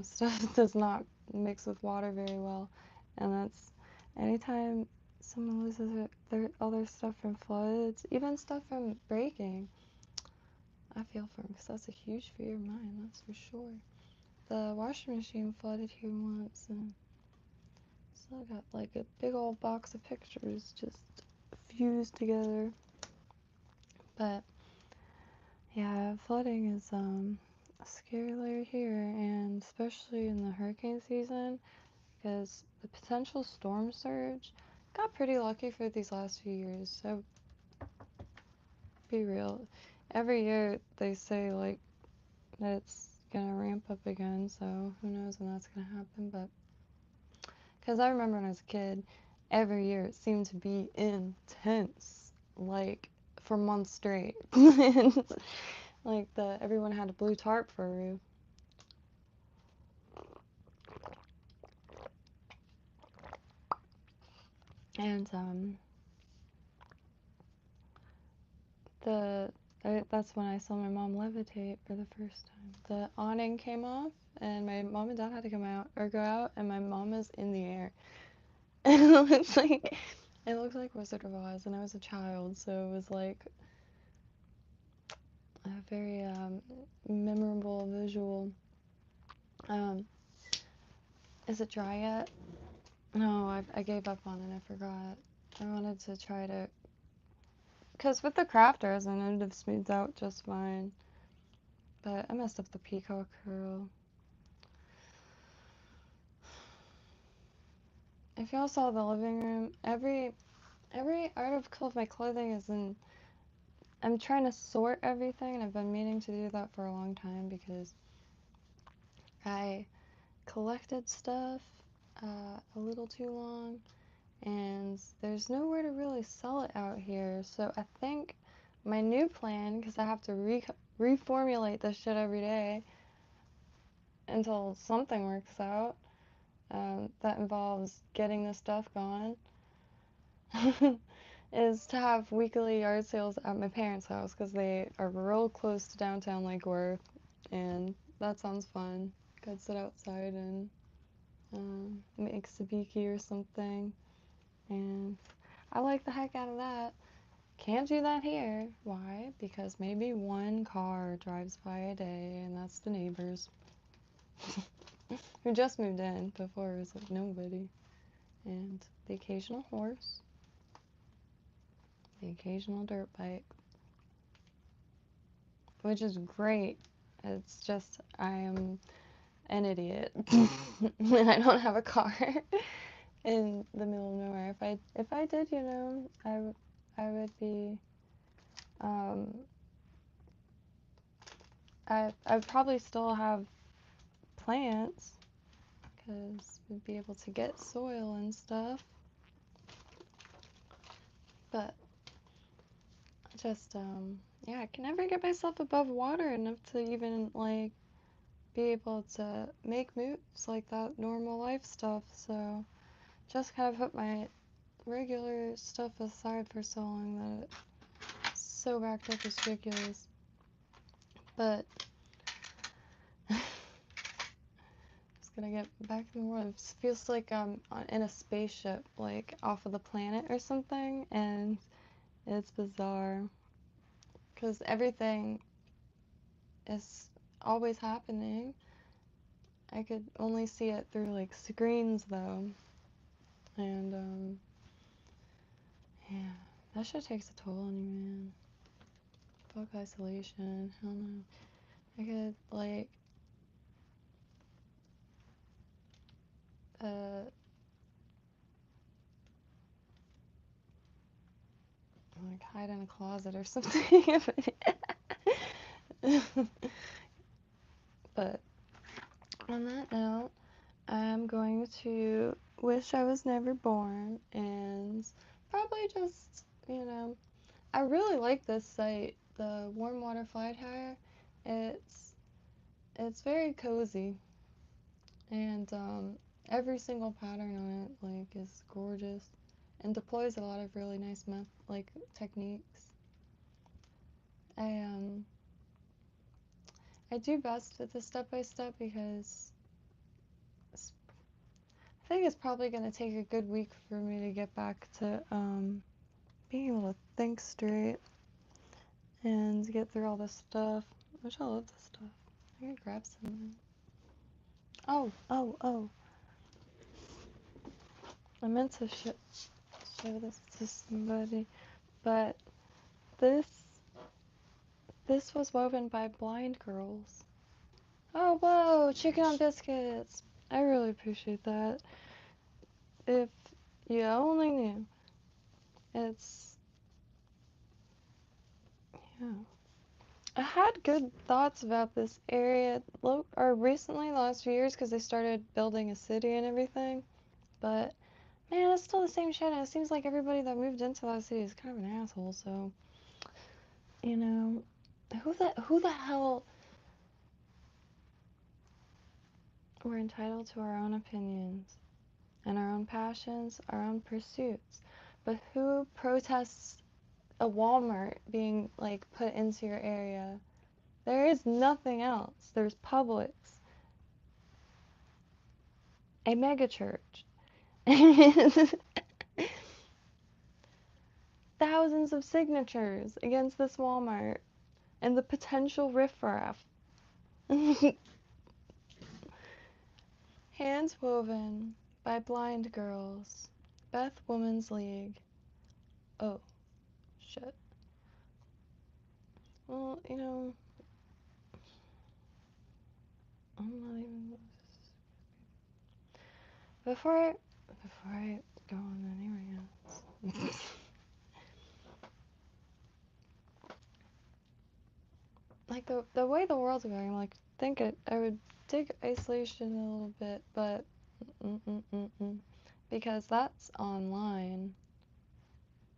Speaker 1: stuff does not mix with water very well. And that's anytime someone loses all their stuff from floods, even stuff from breaking, I feel for them because that's a huge fear of mine, that's for sure. The washing machine flooded here once, and still got like a big old box of pictures just fused together. But Yeah, flooding is scary here, and especially in the hurricane season, because the potential storm surge got pretty lucky for these last few years. So be real, every year they say like that it's gonna ramp up again. So who knows when that's gonna happen? But because I remember when I was a kid, every year it seemed to be intense, like for months straight. Like everyone had a blue tarp for a roof. And that's when I saw my mom levitate for the first time. The awning came off, and my mom and dad had to go out, and my mom is in the air. And it looks like Wizard of Oz, and I was a child, so it was like a very memorable visual. Is it dry yet? No, I gave up on it. I forgot. I wanted to try to, because with the crafters, I know it would have smoothed out just fine. But I messed up the peacock curl. If y'all saw the living room, every article of my clothing is in. I'm trying to sort everything, and I've been meaning to do that for a long time because I collected stuff a little too long, and there's nowhere to really sell it out here. So I think my new plan, because I have to reformulate this shit every day until something works out, that involves getting this stuff gone, is to have weekly yard sales at my parents' house because they are real close to downtown Lake Worth, and that sounds fun. Could sit outside and make sabiki or something, and I like the heck out of that. Can't do that here. Why? Because maybe one car drives by a day, and that's the neighbors who just moved in. Before it was like nobody, and the occasional horse, the occasional dirt bike, which is great. It's just I am an idiot when I don't have a car in the middle of nowhere. If I did, I would be I'd probably still have plants because we'd be able to get soil and stuff. But just yeah, I can never get myself above water enough to even like be able to make moves like that normal life stuff. So just kind of put my regular stuff aside for so long that it's so backed up, it's ridiculous. But just gonna get back in the world. It just feels like I'm in a spaceship, like off of the planet or something, and it's bizarre because everything is always happening. I could only see it through like screens though, and yeah, that shit takes a toll on you, man. Fuck isolation, hell no. I could like like hide in a closet or something. But on that note, I'm going to wish I was never born and probably just, I really like this site, the warm water fly tire. It's very cozy, and every single pattern on it like is gorgeous and deploys a lot of really nice techniques. I do best with the step by step because I think it's probably going to take a good week for me to get back to being able to think straight and get through all this stuff, which I love this stuff. I can grab some. Oh. I meant to show this to somebody, but this This was woven by blind girls. Oh, whoa, chicken on biscuits. I really appreciate that. If you only knew. It's, yeah. I had good thoughts about this area or recently, the last few years, because they started building a city and everything. But man, it's still the same shit, and it seems like everybody that moved into that city is kind of an asshole. So, you know, who the hell? We're entitled to our own opinions and our own passions, our own pursuits. But who protests a Walmart being like put into your area? There is nothing else. There's Publix, a megachurch, thousands of signatures against this Walmart, and the potential riffraff. Hands woven by blind girls. Beth Women's League. Oh, shit. Well, you know, I'm not even. Before I go on any rants. Like the way the world's going, like I would dig isolation a little bit, but because that's online.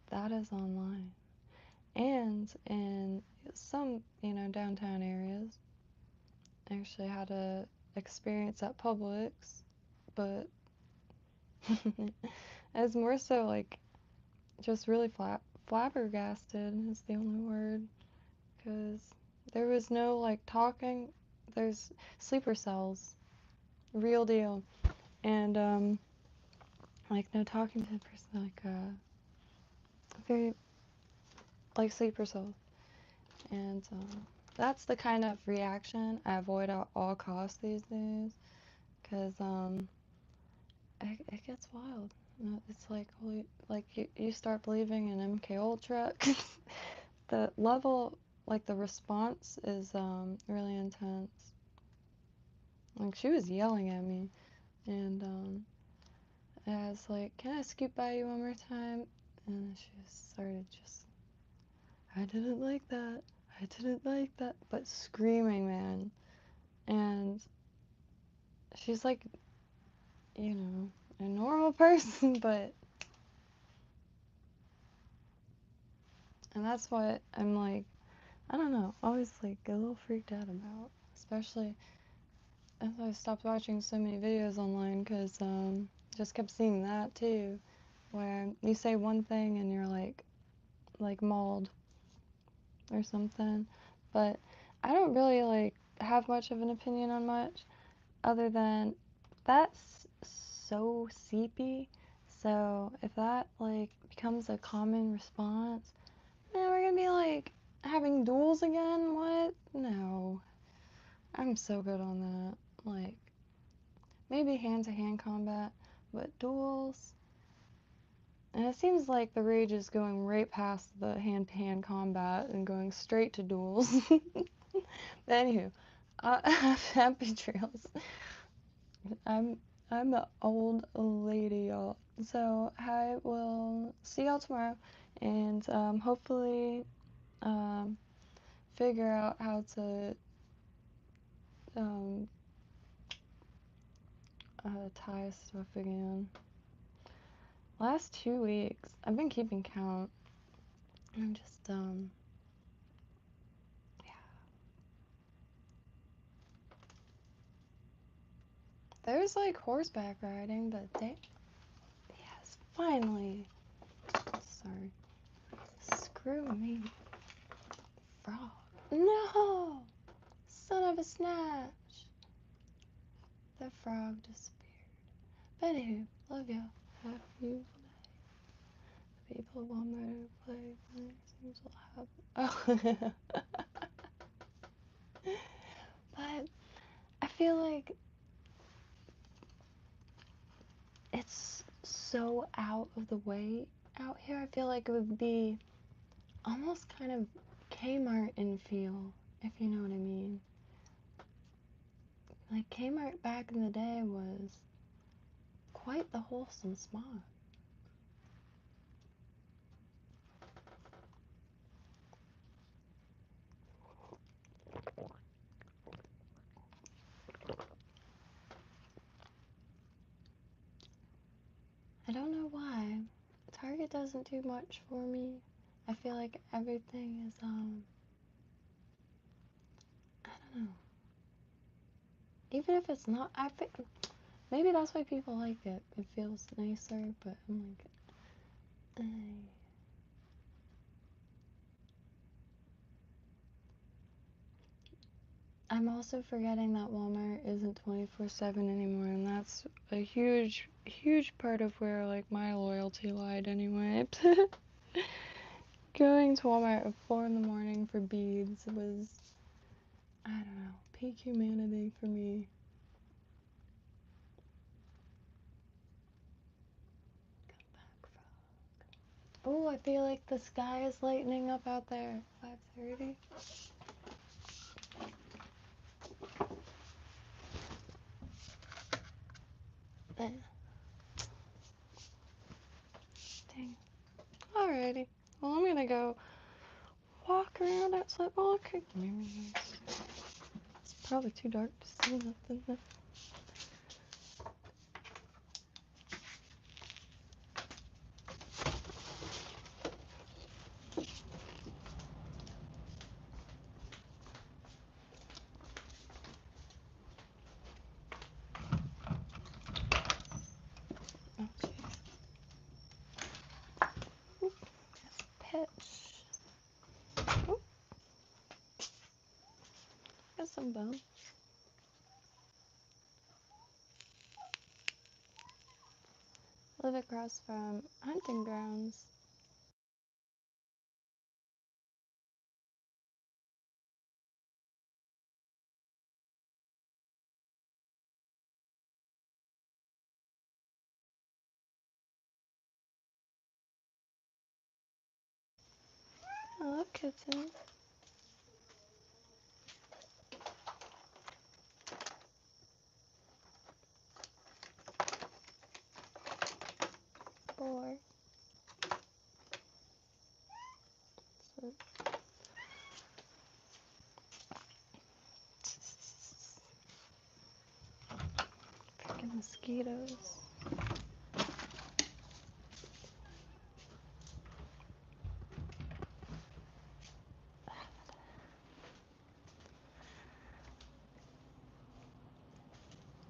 Speaker 1: That is online, and in some downtown areas, I actually had a experience at Publix, but it's more so like just really flabbergasted is the only word, because there was no like talking. There's sleeper cells, real deal, and like no talking to the person, like very like sleeper cells, and that's the kind of reaction I avoid at all costs these days, because it gets wild. It's like holy, like you start believing in MK Ultra. The level, like the response is really intense. Like she was yelling at me, and I was like, "Can I scoot by you one more time?" And she started just, "I didn't like that. I didn't like that," but screaming, man. And she's like, a normal person, but and that's what I'm like, I don't know, always like a little freaked out about, especially as I stopped watching so many videos online, because just kept seeing that too, where you say one thing and you're like mauled or something. But I don't really like have much of an opinion on much other than that's so seepy. So if that like becomes a common response, man, we're gonna be like having duels again? What? No. I'm so good on that. Like maybe hand-to-hand combat, but duels. And it seems like the rage is going right past the hand-to-hand combat and going straight to duels. But anywho, happy trails. I'm I'm an old lady, y'all. So I will see y'all tomorrow, and hopefully um, figure out how to um, tie stuff again. Last 2 weeks, I've been keeping count. I'm just yeah. There's like horseback riding, but yes, finally. Sorry. Screw me, frog. No, son of a snatch. The frog disappeared. But anywho, love y'all. Have a beautiful day. People want me to play things will happen. Oh. But I feel like it's so out of the way out here. I feel like it would be almost kind of Kmart in feel, if you know what I mean. Like, Kmart back in the day was quite the wholesome spot. I don't know why. Target doesn't do much for me. I feel like everything is, I don't know. Even if it's not, I think, maybe that's why people like it. It feels nicer, but I'm like, I'm also forgetting that Walmart isn't 24/7 anymore, and that's a huge, huge part of where, like, my loyalty lied anyway. Going to Walmart at 4 in the morning for beads was, I don't know, peak humanity for me. Oh, I feel like the sky is lightening up out there. 5:30. Dang. Alrighty. Well, I'm gonna go walk around outside. Well, okay. It's probably too dark to see nothing. Oh, jeez. Oop, that's a pitch. Oh, got some bone. Live across from hunting grounds. Hello, kitten. Boy. So, freaking mosquitoes.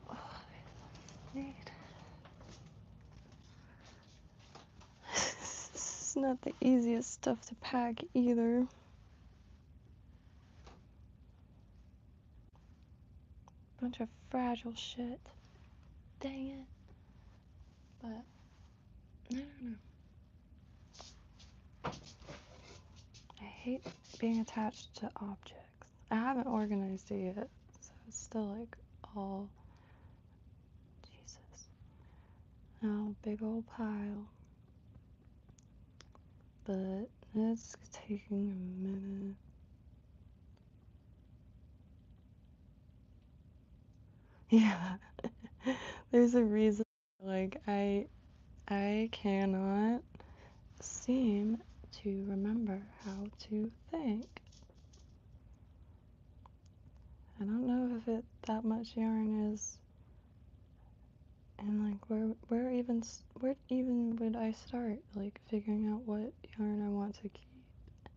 Speaker 1: Oh, need. This is not the easiest stuff to pack either. Bunch of fragile shit. Dang it. But, I don't know. I hate being attached to objects. I haven't organized it yet, so it's still like all, Jesus. Oh, big old pile. But it's taking a minute. Yeah. There's a reason, like, I cannot seem to remember how to think. I don't know if that much yarn is, and like where even would I start, like, figuring out what yarn I want to keep.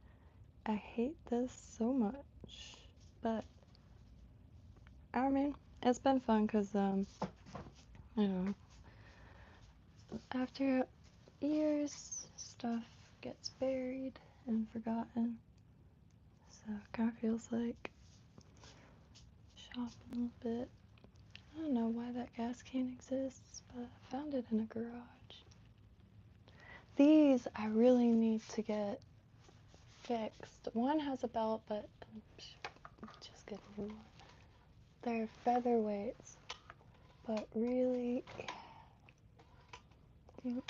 Speaker 1: I hate this so much, but I mean, it's been fun because you know, after years, stuff gets buried and forgotten, so it kind of feels like shopping a little bit. I don't know why that gas can exists, but I found it in a garage. These I really need to get fixed. One has a belt, but just get a new one. They're featherweights, but really, and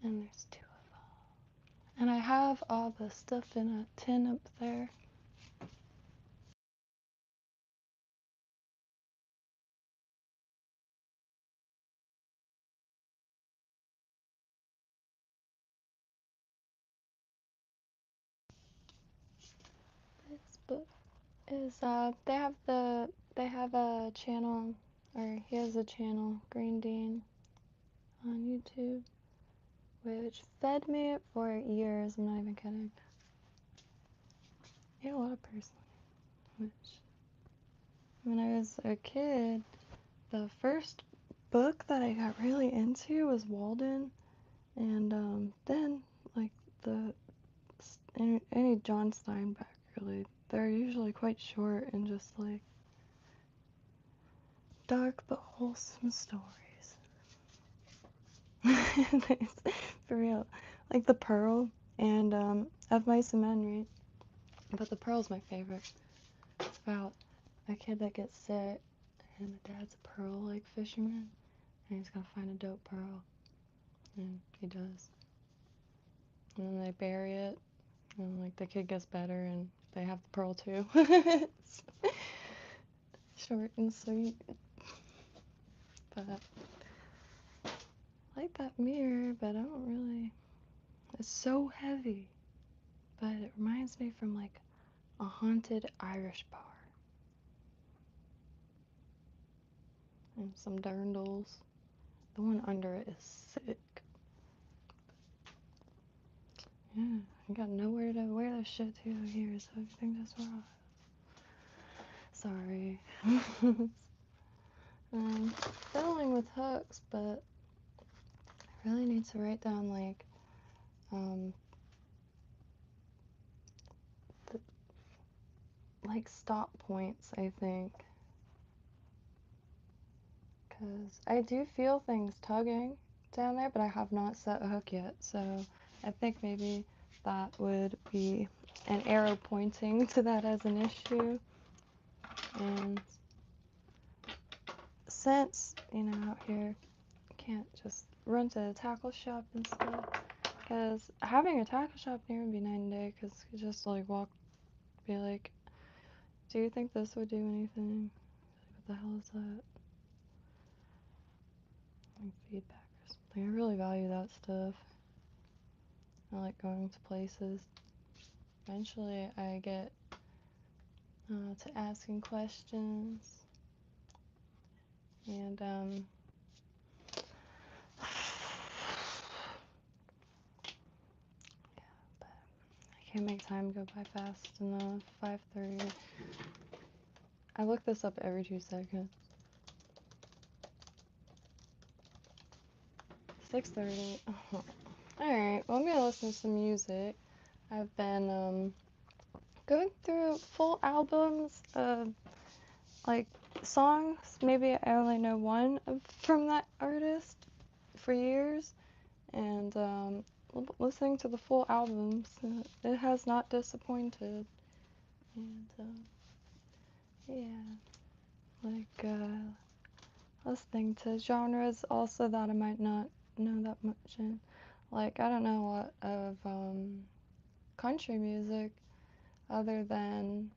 Speaker 1: there's two of them. And I have all the stuff in a tin up there. This book is they have a channel, or he has a channel, Green Dean, on YouTube, which fed me for years. I'm not even kidding. Ate a lot of parsley. Which, when I was a kid, the first book that I got really into was Walden, and then like the any John Steinbeck, really. They're usually quite short and just like dark but wholesome stories. For real. Like The Pearl and Of Mice and Men, right? But The Pearl's my favorite. It's about a kid that gets sick and the dad's a pearl like fisherman and he's gotta find a dope pearl. And he does. And then they bury it and like the kid gets better and they have the pearl too. It's short and sweet. But I like that mirror, but I don't really. It's so heavy. But it reminds me from like a haunted Irish bar. And some dirndls. The one under it is sick. Yeah, I got nowhere to wear this shit to here, so I think that's wrong. Sorry. Fiddling with hooks, but I really need to write down like the, like stop points, I think. Because I do feel things tugging down there, but I have not set a hook yet, so I think maybe that would be an arrow pointing to that as an issue. And since, you know, out here, I can't just run to a tackle shop and stuff, because having a tackle shop near would be night and day, because you just like walk, be like, do you think this would do anything? What the hell is that? Like feedback or something. I really value that stuff. I like going to places. Eventually I get to asking questions, and yeah, but I can't make time go by fast enough. 5:30. I look this up every 2 seconds. 6:30. Oh. Alright, well, I'm gonna listen to some music. I've been going through full albums of like songs. Maybe I only know one from that artist for years, and listening to the full albums, it has not disappointed. And yeah, like listening to genres also that I might not know that much in. Like I don't know a lot of country music other than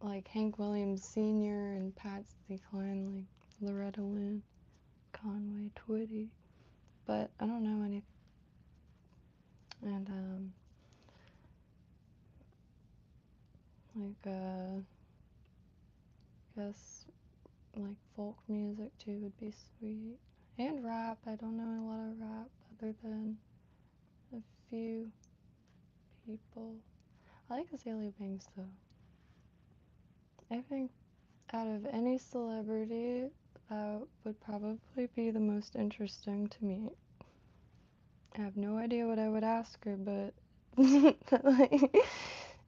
Speaker 1: like Hank Williams Sr. and Patsy Cline, like Loretta Lynn, Conway Twitty, but I don't know any. And like guess like folk music too would be sweet, and rap. I don't know a lot of rap other than a few people. I like Azalea Banks though. I think out of any celebrity, that would probably be the most interesting to me. I have no idea what I would ask her, but like, this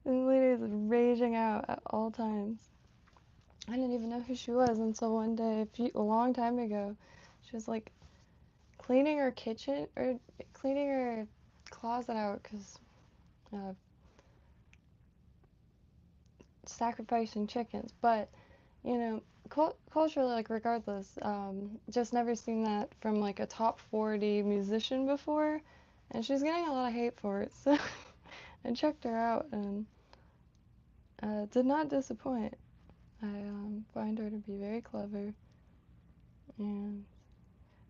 Speaker 1: lady is raging out at all times. I didn't even know who she was until one day, a long time ago. She was like cleaning her kitchen, or cleaning her closet out, because uh, sacrificing chickens. But, you know, culturally, like, regardless, just never seen that from, like, a top 40 musician before. and she's getting a lot of hate for it. So I checked her out, and did not disappoint. I find her to be very clever, and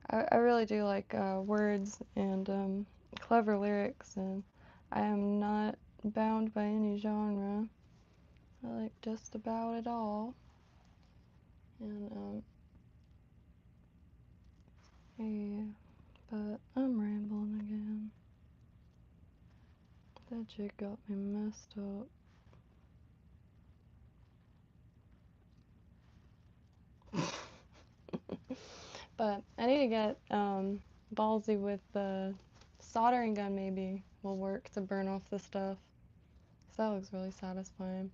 Speaker 1: I really do like words and clever lyrics, and I am not bound by any genre. I like just about it all. And yeah, but I'm rambling again. That chick got me messed up. But I need to get ballsy with the soldering gun. Maybe will work to burn off the stuff. So that looks really satisfying.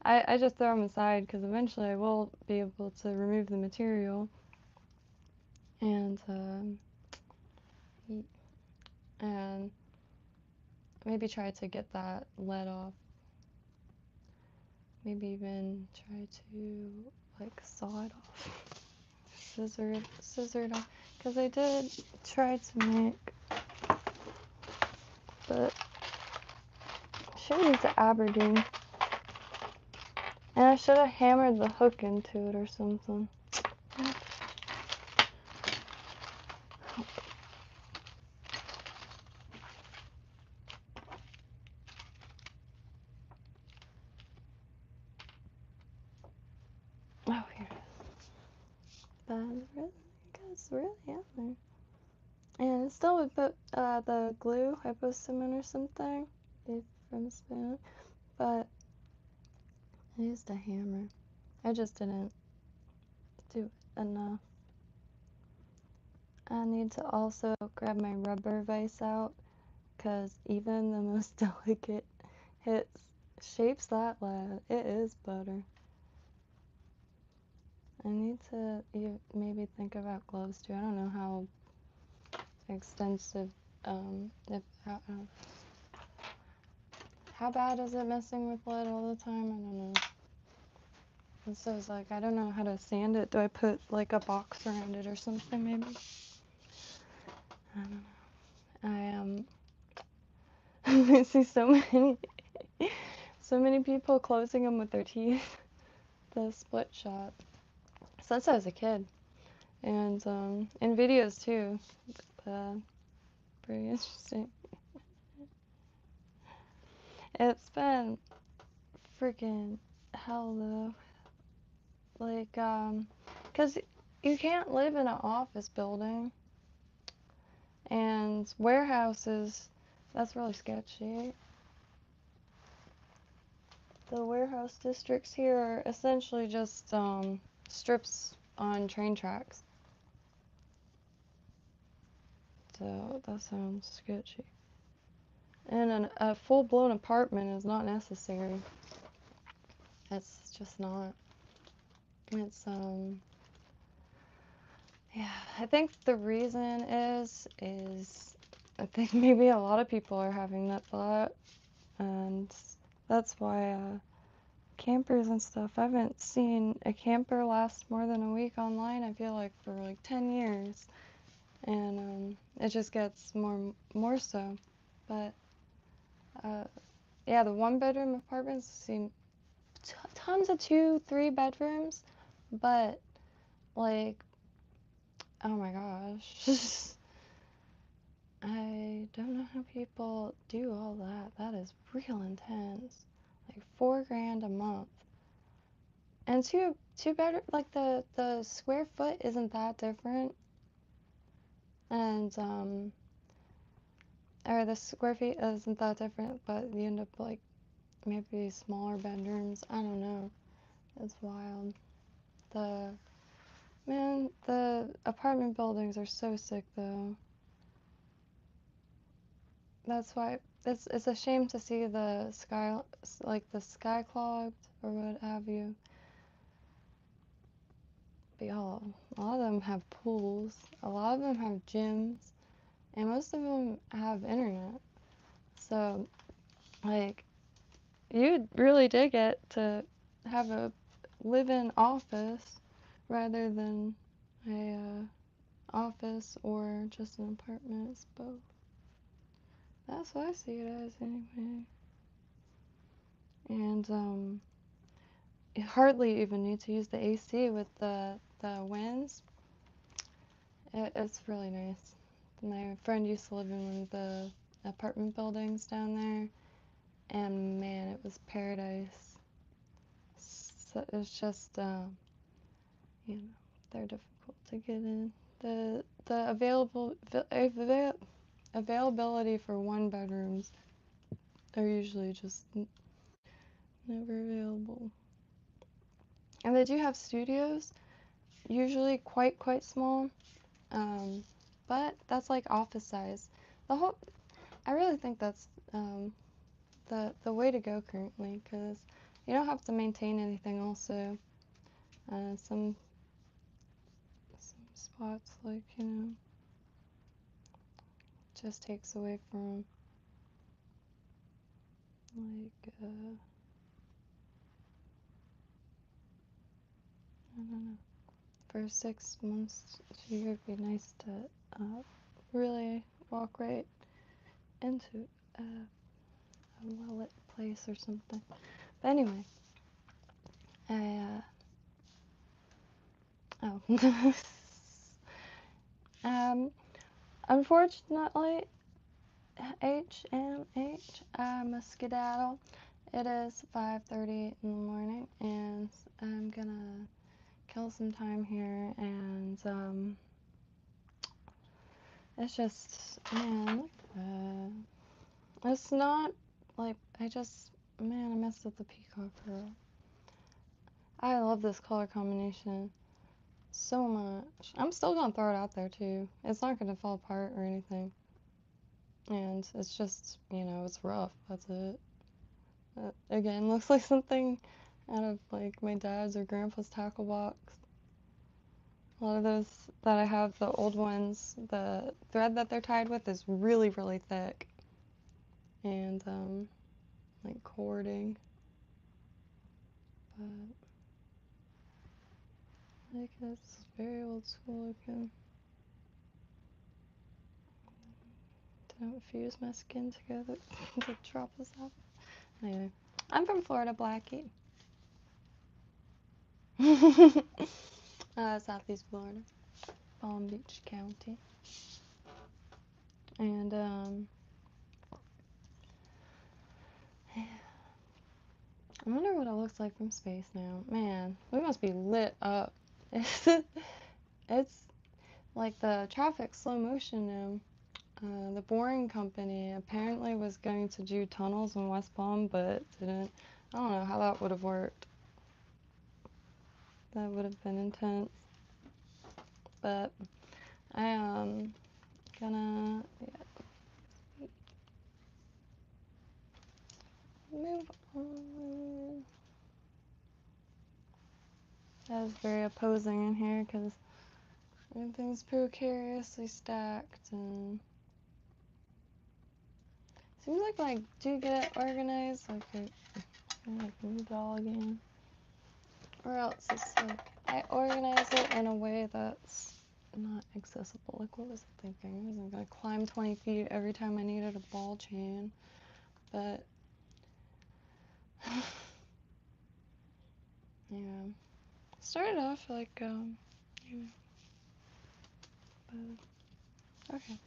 Speaker 1: I just throw them aside because eventually I will be able to remove the material and and maybe try to get that lead off. Maybe even try to like saw it off, scissor it off. Because I did try to make, but should use the Aberdeen, and I should have hammered the hook into it or something. Oh, here it is. But it's really out there. And it's still would put the glue I put some in or something from spin, but I used a hammer. I just didn't do enough. I need to also grab my rubber vise out because even the most delicate hits shapes that lead. It is butter. I need to maybe think about gloves too. I don't know how extensive, how bad is it messing with lead all the time? I don't know. And so it's like, I don't know how to sand it. Do I put like a box around it or something maybe? I don't know. I see so many people closing them with their teeth. The split shot. Since I was a kid. And in videos too. Pretty interesting. It's been freaking hell though. Like, 'cause you can't live in an office building. And warehouses, that's really sketchy. The warehouse districts here are essentially just strips on train tracks. So that sounds sketchy. And a full-blown apartment is not necessary. It's just not. It's yeah, I think the reason is I think maybe a lot of people are having that thought, and that's why campers and stuff. I haven't seen a camper last more than a week online, I feel like, for like 10 years. And it just gets more so. But yeah, the one-bedroom apartments seem tons of 2-3 bedrooms, but like, oh my gosh. I don't know how people do all that. That is real intense. Like $4,000 a month. And two bedroom, like the square foot isn't that different. And or the square feet isn't that different, but you end up like maybe smaller bedrooms. I don't know. It's wild. The apartment buildings are so sick though. That's why it's a shame to see the sky, like the sky clogged or what have you. But y'all, a lot of them have pools, a lot of them have gyms, and most of them have internet. So, like, you really did get to have a live-in office rather than a office or just an apartment. It's both. That's what I see it as anyway. And you hardly even need to use the AC with the winds. It's really nice. My friend used to live in one of the apartment buildings down there, and man, it was paradise. So it's just, you know, they're difficult to get in. The availability for one bedrooms are usually just never available. And they do have studios, usually quite small, but that's like office size. I really think that's the way to go currently, because you don't have to maintain anything. Also, some spots, like, just takes away from, like, I don't know, for 6 months to a year, it'd be nice to really walk right into a well-lit place or something. But anyway, oh. Unfortunately, HMH, I'm a skedaddle. It is 5:30 in the morning, and I'm gonna kill some time here, and it's just, man, it's not, like, man, I messed with the peacock girl. I love this color combination so much. I'm still gonna throw it out there, too. It's not gonna fall apart or anything. And it's just, it's rough. That's it. Again, looks like something out of, like, my dad's or grandpa's tackle box. A lot of those that I have, the old ones, the thread that they're tied with is really, really thick. And, like, cording. But, like, it's very old school looking. Don't fuse my skin together to drop this off. Anyway, I'm from Florida, Blackie. Southeast Florida, Palm Beach County. And, I wonder what it looks like from space now. Man, we must be lit up. It's like the traffic slow motion now. The Boring Company apparently was going to do tunnels in West Palm, but didn't. I don't know how that would have worked. That would have been intense. But I am gonna move on. That is very opposing in here because everything's precariously stacked, and seems like when I do get it organized, I could move it all again. Or else it's like I organize it in a way that's not accessible. Like, what was I thinking? I wasn't gonna climb 20 feet every time I needed a ball chain, but yeah. Started off like, but okay.